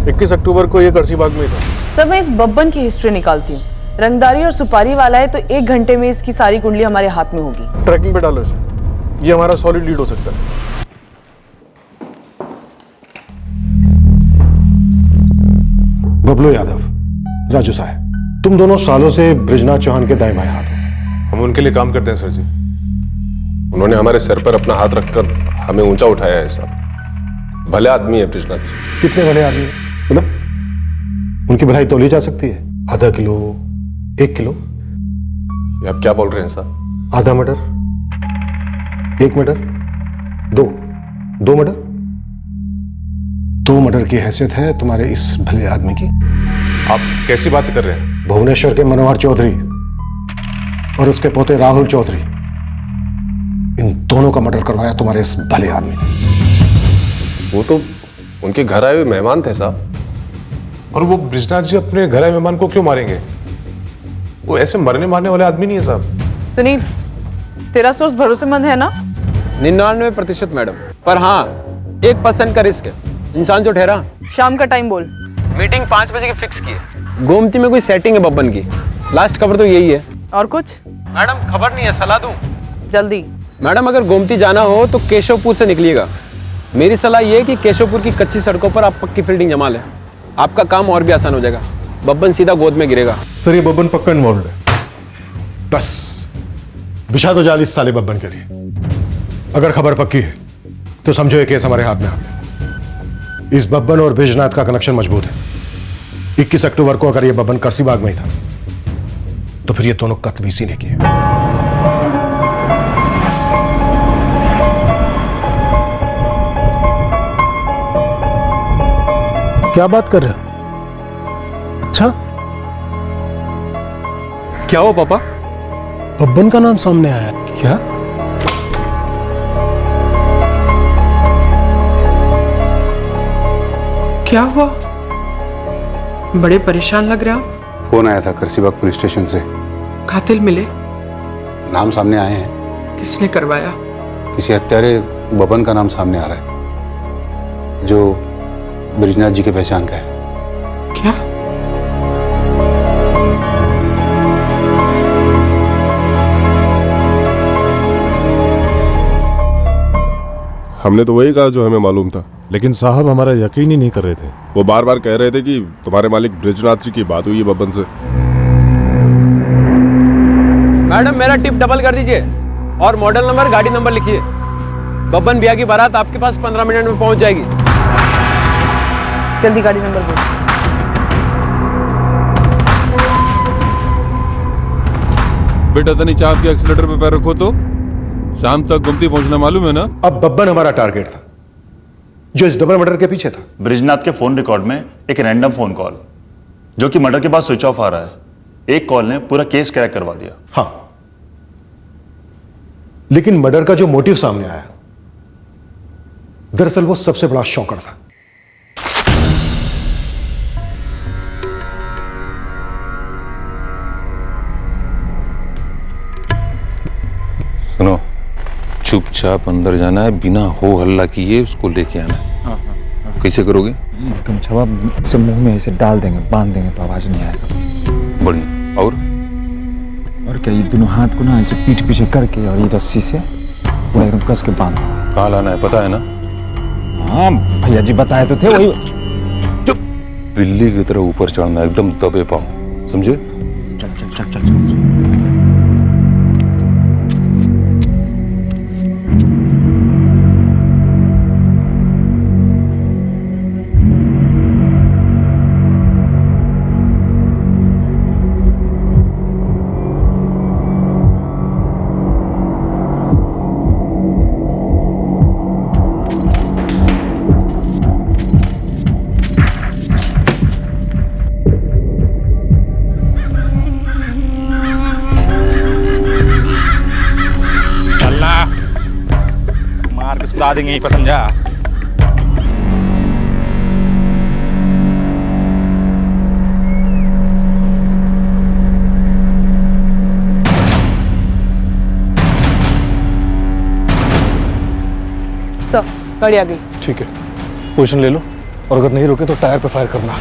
21 अक्टूबर को ये करसीबाग में था। सर मैं इस बब्बन की हिस्ट्री निकालती हूँ। रंगदारी और सुपारी वाला है तो 1 घंटे में इसकी सारी कुंडली हमारे हाथ में होगी। ट्रैकिंग पे डालो इसे, ये हमारा सॉलिड लीड हो सकता है। बबलू यादव, राजू साहब, तुम दोनों सालों से बृजनाथ चौहान के दाएं बाएं हाथ हो। हम उनके लिए काम करते हैं सर जी। उन्होंने हमारे सर पर अपना हाथ रखकर हमें ऊंचा उठाया है साहब। भले आदमी है बृजनाथ जी। कितने भले आदमी? मतलब उनकी भलाई तोली जा सकती है? आधा किलो, 1 किलो? ये आप क्या बोल रहे हैं साहब? आधा मर्डर, 1 मर्डर, 2 मर्डर, 2 मर्डर की हैसियत है तुम्हारे इस भले आदमी की। आप कैसी बातें कर रहे हैं? भुवनेश्वर के मनोहर चौधरी और उसके पोते राहुल चौधरी, इन दोनों का मर्डर करवाया तुम्हारे इस भले आदमी ने। वो तो उनके घर आए हुए मेहमान थे साहब। और वो बृजनाथ जी अपने घर आए मेहमान को क्यों मारेंगे? वो ऐसे मरने मारने वाले आदमी नहीं है साहब। सुनील, तेरा सोर्स भरोसेमंद है ना? 99% मैडम, पर हाँ 1% का रिस्क है। इंसान जो ठहरा। शाम का टाइम बोल। मीटिंग 5 बजे की फिक्स की है। गोमती में कोई सेटिंग है बब्बन की। लास्ट खबर तो यही है। और कुछ? मैडम खबर नहीं है, सलाह दूं? जल्दी। मैडम अगर गोमती जाना हो तो केशवपुर से निकलिएगा। मेरी सलाह यह है कि केशवपुर की कच्ची सड़कों पर आप पक्की फील्डिंग जमा लें, आपका काम और भी आसान हो जाएगा। बब्बन सीधा गोद में गिरेगा। सर ये बब्बन पक्का इन्वॉल्व है। बस बिछा दो जाल इस साले बब्बन के लिए। अगर खबर पक्की है तो समझो ये केस हमारे हाथ में आ गया। इस बब्बन और बृजनाथ का कनेक्शन मजबूत है। 21 अक्टूबर को अगर ये बबन करसीबाग में ही था तो फिर ये दोनों कत्ल भी इसी ने किए। क्या बात कर रहे हो? अच्छा, क्या हुआ पापा? बब्बन का नाम सामने आया। क्या? क्या हुआ? बड़े परेशान लग रहे आप। फोन आया था करसीबाग पुलिस स्टेशन से। कातिल मिले? नाम सामने आए हैं। किसने करवाया? किसी हत्यारे बबन का नाम सामने आ रहा है, जो ब्रिजनाथ जी के पहचान का है। क्या? हमने तो वही कहा जो हमें मालूम था। लेकिन साहब हमारा यकीन ही नहीं कर रहे थे। वो बार बार कह रहे थे कि तुम्हारे मालिक ब्रिजनाथ जी की बात हुई है बब्बन से। मैडम मेरा टिप डबल कर दीजिए और मॉडल नंबर गाड़ी नंबर लिखिए। बब्बन भैया की बारात आपके पास 15 मिनट में पहुंच जाएगी। जल्दी गाड़ी नंबर दो। बेटा तनी चाप के एक्सीलेटर पे पैर रखो तो शाम तक गुमती पहुंचना मालूम है ना। अब बब्बन हमारा टारगेट था जो इस डबल मर्डर के पीछे था। ब्रिजनाथ के फोन रिकॉर्ड में एक रैंडम फोन कॉल जो कि मर्डर के बाद स्विच ऑफ आ रहा है, एक कॉल ने पूरा केस क्रैक करवा दिया। हाँ, लेकिन मर्डर का जो मोटिव सामने आया दरअसल वो सबसे बड़ा शॉकर था। सुनो, चुपचाप अंदर जाना है, बिना हो हल्ला किए उसको लेके आना है। कैसे करोगे? गमछा से मुंह में ऐसे डाल देंगे, बांध देंगे तो आवाज नहीं आएगा। बढ़िया। और क्या, ये दोनों हाथ को ना ऐसे पीठ पीछे करके और ये रस्सी से पूरा एकदम कस के बांध। कहाँ लाना है पता है ना? हाँ भैया जी बताए तो थे। वही चुप, बिल्ली की तरह ऊपर चढ़ना, एकदम दबे पाओ, समझे? चल चल चल चल चल। सुला देंगे पर समझा। सर गाड़ी आ गई। ठीक है, पोजीशन ले लो और अगर नहीं रुके तो टायर पे फायर करना।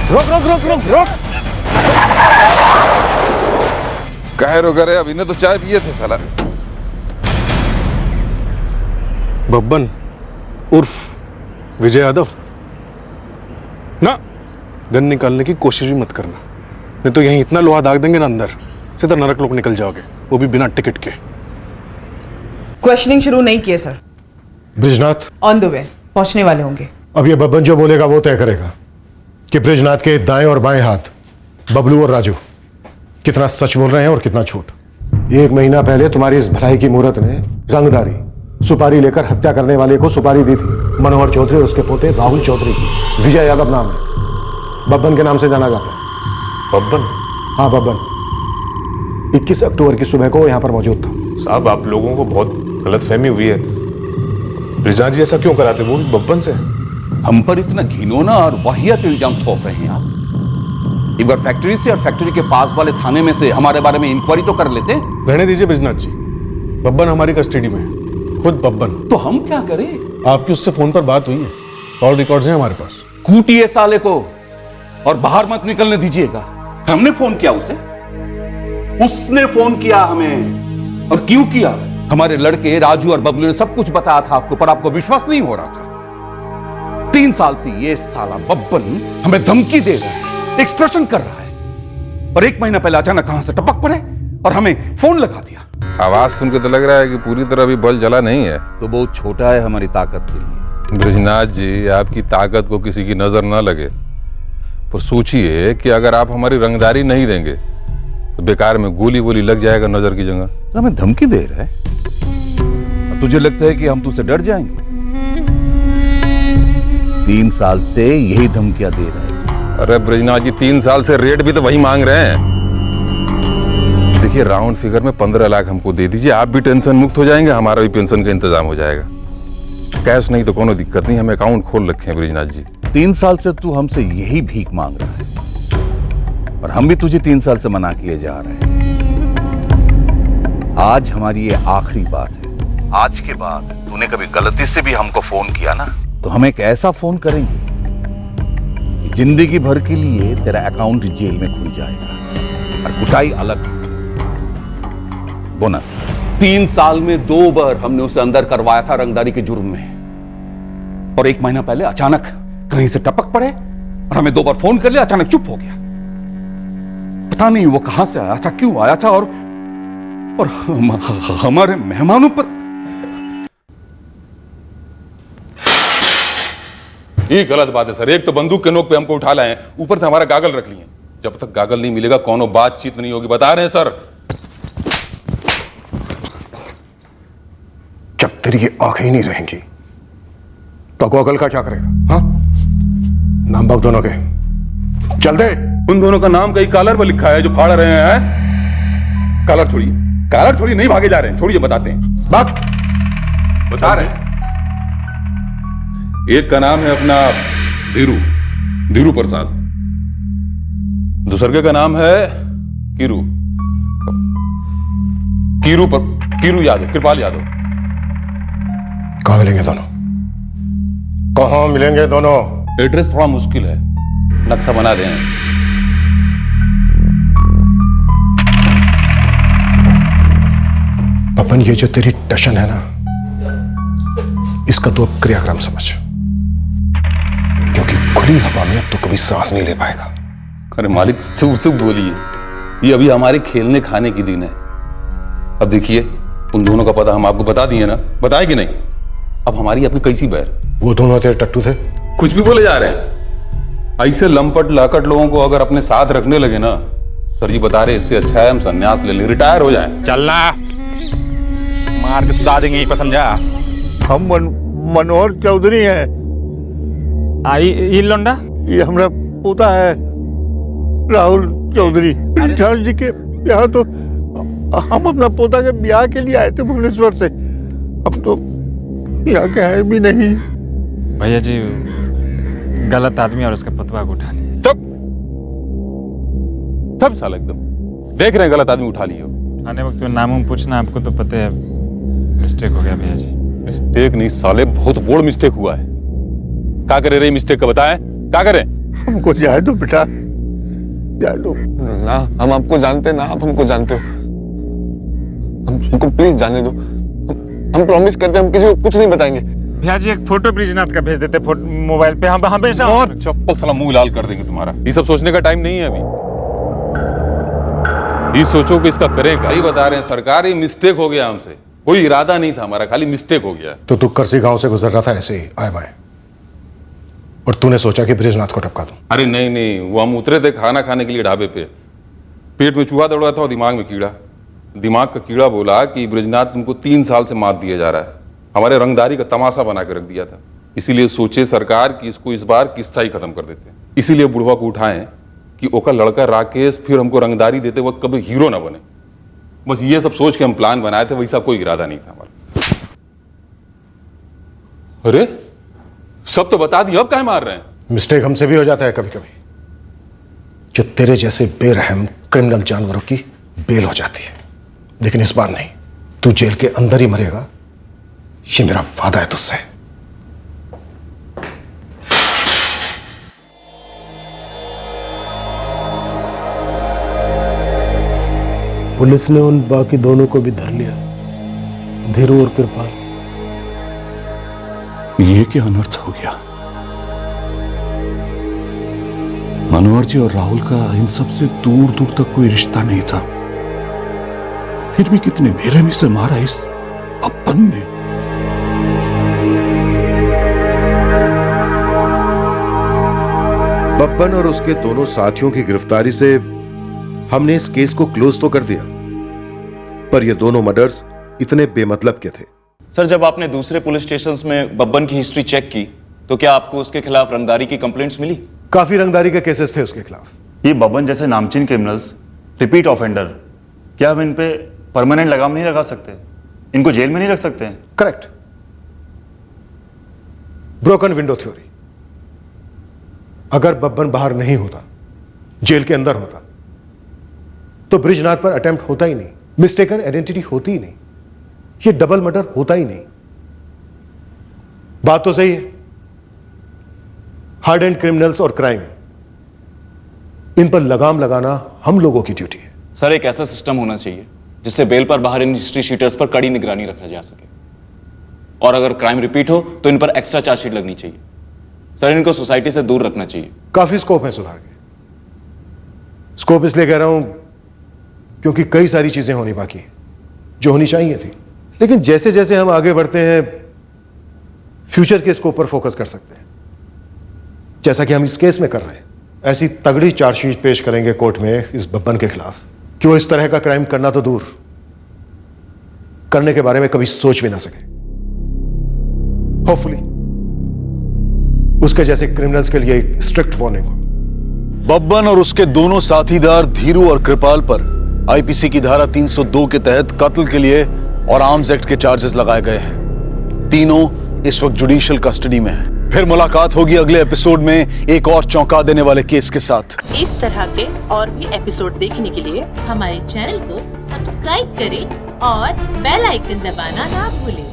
रोक रोक रोक रोक रोक। काहे रोक रहे? अब इन्हें तो चाय पिए थे साला। बब्बन उर्फ विजय यादव ना, गन निकालने की कोशिश भी मत करना, नहीं तो यहीं इतना लोहा दाग देंगे ना अंदर, सीधा नरक लोग निकल जाओगे, वो भी बिना टिकट के। क्वेश्चनिंग शुरू नहीं किए sir. Brijnath on the way, पहुंचने वाले होंगे। अब ये बब्बन जो बोलेगा वो तय करेगा कि ब्रिजनाथ के दाएं और बाएं हाथ बबलू और राजू कितना सच बोल रहे हैं और कितना झूठ। 1 महीना पहले तुम्हारी इस भलाई की मूरत ने रंगदारी सुपारी लेकर हत्या करने वाले को सुपारी दी थी, मनोहर चौधरी और उसके पोते राहुल चौधरी की। विजय यादव नाम है, बब्बन के नाम से जाना जाता है। बब्बन? हाँ बब्बन। 21 अक्टूबर की सुबह को वो यहाँ पर मौजूद था। साहब आप लोगों को बहुत गलतफहमी हुई है। ब्रिजनाथ जी ऐसा क्यों कराते, वो भी बब्बन से? हम पर इतना घिनौना और वाहियात इल्जाम थोप रहे हैं आप। एक बार फैक्ट्री से और फैक्ट्री के पास वाले थाने में से हमारे बारे में इंक्वायरी तो कर लेते। रहने दीजिए ब्रिजनाथ जी, बब्बन हमारी कस्टडी में है, खुद बब्बन। तो हम क्या करें? आपकी उससे फोन पर बात हुई है, कॉल रिकॉर्ड्स हैं हमारे पास। कूटिए साले को और बाहर मत निकलने दीजिएगा। हमने फोन किया उसे, उसने फोन किया हमें। और क्यों किया? हमारे लड़के राजू और बबलू ने सब कुछ बताया था आपको, पर आपको विश्वास नहीं हो रहा था। 3 साल से ये साला बब्बन हमें धमकी दे रहा है, एक्सप्रेशन कर रहा है, और 1 महीना पहले अचानक कहां से टपक पड़े और हमें फोन लगा दिया। आवाज सुन के तो लग रहा है कि पूरी तरह अभी बल जला नहीं है। तो बहुत छोटा है हमारी ताकत के लिए। ब्रिजनाथ जी, आपकी ताकत को किसी की नजर ना लगे, पर सोचिए कि अगर आप हमारी रंगदारी नहीं देंगे तो बेकार में गोली वोली लग जाएगा नजर की जगह। तो हमें धमकी दे रहा है, तुझे लगता है कि हम तुझसे डर जाएंगे? 3 साल से यही धमकियां दे रहा है। अरे ब्रिजनाथ जी, 3 साल से रेट भी तो वही मांग रहे हैं। देखिए, राउंड फिगर में 15 लाख हमको दे दीजिए, आप भी टेंशन मुक्त हो जाएंगे, हमारा भी पेंशन का इंतजाम हो जाएगा। कैश नहीं तो कोनो दिक्कत नहीं, हम अकाउंट खोल रखे हैं ब्रिजनाथ जी। 3 साल से तू हमसे यही भीख मांग रहा है और हम भी तुझे 3 साल से मना किए जा रहे हैं। आज हमारी ये आखिरी बात है। आज के बाद तूने कभी गलती से भी हमको फोन किया ना, तो हम एक ऐसा फोन करेंगे कि जिंदगी भर के लिए तेरा अकाउंट जेल में खुल जाएगा और कुटाई अलग से। बोनस 3 साल में 2 बार हमने उसे अंदर करवाया था रंगदारी के जुर्म में, और 1 महीना पहले अचानक कहीं से टपक पड़े और हमें 2 बार फोन कर लिया, अचानक चुप हो गया। पता नहीं वो कहां से आया था, क्यों आया था, और हमारे मेहमानों पर। ये गलत बात है सर। एक तो बंदूक के नोक पे हमको उठा लाए हैं, ऊपर से हमारा गागल रख लिए। जब तक गागल नहीं मिलेगा कोनो बातचीत नहीं होगी, बता रहे हैं सर। जब तेरी ये आंखें ही नहीं रहेंगी तो गॉगल का क्या करेगा? हाँ, नाम बक दोनों के, चल दे। उन दोनों का नाम कहीं कॉलर पर लिखा है जो फाड़ रहे हैं। कॉलर छोड़िए, कॉलर छोड़िए, नहीं भागे जा रहे हैं, छोड़िए, बताते हैं। बात बता रहे हैं। एक का नाम है अपना धीरू प्रसाद, दूसरे का नाम है कीरू यादव, कृपाल यादव। कहां मिलेंगे दोनों? कहां मिलेंगे दोनों? एड्रेस थोड़ा मुश्किल है, नक्शा बना दें। अपन, ये जो तेरी टशन है ना, इसका तो अब क्रियाक्रम समझ, क्योंकि खुली हवा में अब तो कभी सांस नहीं ले पाएगा। अरे मालिक, शुभ बोलिए, ये अभी हमारे खेलने खाने की दिन है। अब देखिए, उन दोनों का पता हम आपको बता दिए ना, बताए कि नहीं? अब हमारी आपकी कैसी बैर? वो दोनों तेरे टट्टू थे। कुछ भी बोले जा रहे हैं। ऐसे लंपट लाकट लोगों को अगर अपने साथ रखने लगे ना, सर जी बता रहे, इससे अच्छा है हम संन्यास ले लें, रिटायर हो जाएं। चलना, मार के सुधा देंगे, यही पर समझा। हम मनोहर चौधरी हैं। आई ये लोंडा, ये हमारा पोता है राहुल चौधरी। ब्रिजनाथ जी के यहाँ तो हम अपना पोता के ब्याह के लिए आए थे भुवनेश्वर से, अब तो यहाँ के है भी नहीं। भैया जी, गलत आदमी और उसके पतवा को उठा लिया। तब साला एकदम देख रहे हैं गलत आदमी उठा लियो। आने वक्त में नाम पूछना, आपको तो पता है मिस्टेक हो गया भैया जी। मिस्टेक नहीं साले, बहुत बड़ मिस्टेक हुआ है। क्या करे रे मिस्टेक का, बताएं क्या करें? हमको जाए दो बेटा, जाए दो ना। हम आपको जानते ना, आप हमको जानते हो। हमको प्लीज जाने दो। हम प्रॉमिस करते हैं हम किसी को कुछ नहीं बताएंगे। भैया जी, एक फोटो ब्रिजनाथ का भेज देते मोबाइल पे, हम हमेशा। और चप्पल साला मुंह लाल कर देंगे तुम्हारा। ये सब सोचने का टाइम नहीं है अभी। ये सोचो कि इसका करें क्या। ये बता रहे हैं सरकार, ये मिस्टेक हो गया हमसे, कोई इरादा नहीं था हमारा, खाली मिस्टेक हो गया। तो तू करसी गांव से गुजर रहा था ऐसे ही आए बाए, और तूने सोचा कि ब्रिजनाथ को टपका दूं? अरे नहीं, वो हम उतरे थे खाना खाने के लिए ढाबे पे, पेट में चूहा दौड़ा था और दिमाग में कीड़ा। दिमाग का कीड़ा बोला कि ब्रिजनाथ तुमको 3 साल से मात दिया जा रहा है, हमारे रंगदारी का तमाशा बना के रख दिया था। इसीलिए सोचे सरकार कि इसको इस बार किस्सा ही खत्म कर देते हैं। इसीलिए बुढ़वा को उठाएं कि ओका लड़का राकेश फिर हमको रंगदारी देते वक्त कभी हीरो ना बने। बस ये सब सोच के हम प्लान बनाए थे, वैसा कोई इरादा नहीं था हमारा। अरे सब तो बता दिया, अब काहे मार रहे हैं? मिस्टेक हमसे भी हो जाता है कभी कभी, जो तेरे जैसे बेरहम क्रिमिनल जानवरों की बेल हो जाती है। लेकिन इस बार नहीं, तू जेल के अंदर ही मरेगा, ये मेरा वादा है तुझसे। पुलिस ने उन बाकी दोनों को भी धर लिया, धीरू और कृपाल। ये क्या अनर्थ हो गया? मनोहर जी और राहुल का इन सबसे दूर दूर तक कोई रिश्ता नहीं था, फिर भी कितने बेरहमी से मारा इस बब्बन ने। बब्बन और उसके दोनों साथियों की गिरफ्तारी से हमने इस केस को क्लोज तो कर दिया, पर ये दोनों मर्डर्स इतने बेमतलब के थे। सर, जब आपने दूसरे पुलिस स्टेशंस में बब्बन की हिस्ट्री चेक की तो क्या आपको उसके खिलाफ रंगदारी की कंप्लेंट्स मिली? काफी रंगदारी के केसेस थे उसके खिलाफ। ये बब्बन जैसे नामचीन क्रिमिनल्स, रिपीट ऑफेंडर, क्या हम इन पे परमानेंट लगाम नहीं लगा सकते? इनको जेल में नहीं रख सकते? करेक्ट। Broken window theory. अगर बब्बन बाहर नहीं होता, जेल के अंदर होता, तो ब्रिजनाथ पर अटेम्प्ट होता ही नहीं, मिस्टेकन आइडेंटिटी होती ही नहीं, ये डबल मर्डर होता ही नहीं। बात तो सही है, हार्ड एंड क्रिमिनल्स और क्राइम, इन पर लगाम लगाना हम लोगों की ड्यूटी है। सर, एक ऐसा सिस्टम होना चाहिए जिससे बेल पर बाहर इन हिस्ट्री शीटर्स पर कड़ी निगरानी रखा जा सके, और अगर क्राइम रिपीट हो तो इन पर एक्स्ट्रा चार्जशीट लगनी चाहिए। सर, इनको सोसाइटी से दूर रखना चाहिए। काफी स्कोप है सुधार के। स्कोप इसलिए कह रहा हूं क्योंकि कई सारी चीजें होनी बाकी हैं जो होनी चाहिए थी, लेकिन जैसे जैसे हम आगे बढ़ते हैं फ्यूचर के स्कोप पर फोकस कर सकते हैं, जैसा कि हम इस केस में कर रहे हैं। ऐसी तगड़ी चार्जशीट पेश करेंगे कोर्ट में इस बब्बन के खिलाफ कि वो इस तरह का क्राइम करना तो दूर, करने के बारे में कभी सोच भी ना सके। होपफुली उसके जैसे क्रिमिनल्स के लिए एक स्ट्रिक्ट वार्निंग हो। बब्बन और उसके दोनों साथीदार धीरू और कृपाल पर आईपीसी की धारा 302 के तहत कत्ल के लिए और आर्म्स एक्ट के चार्जेस लगाए गए हैं। तीनों इस वक्त जुडिशियल कस्टडी में हैं। फिर मुलाकात होगी अगले एपिसोड में एक और चौंका देने वाले केस के साथ। इस तरह के और भी एपिसोड देखने के लिए हमारे चैनल को सब्सक्राइब करें और बेल आइकन दबाना ना भूलें।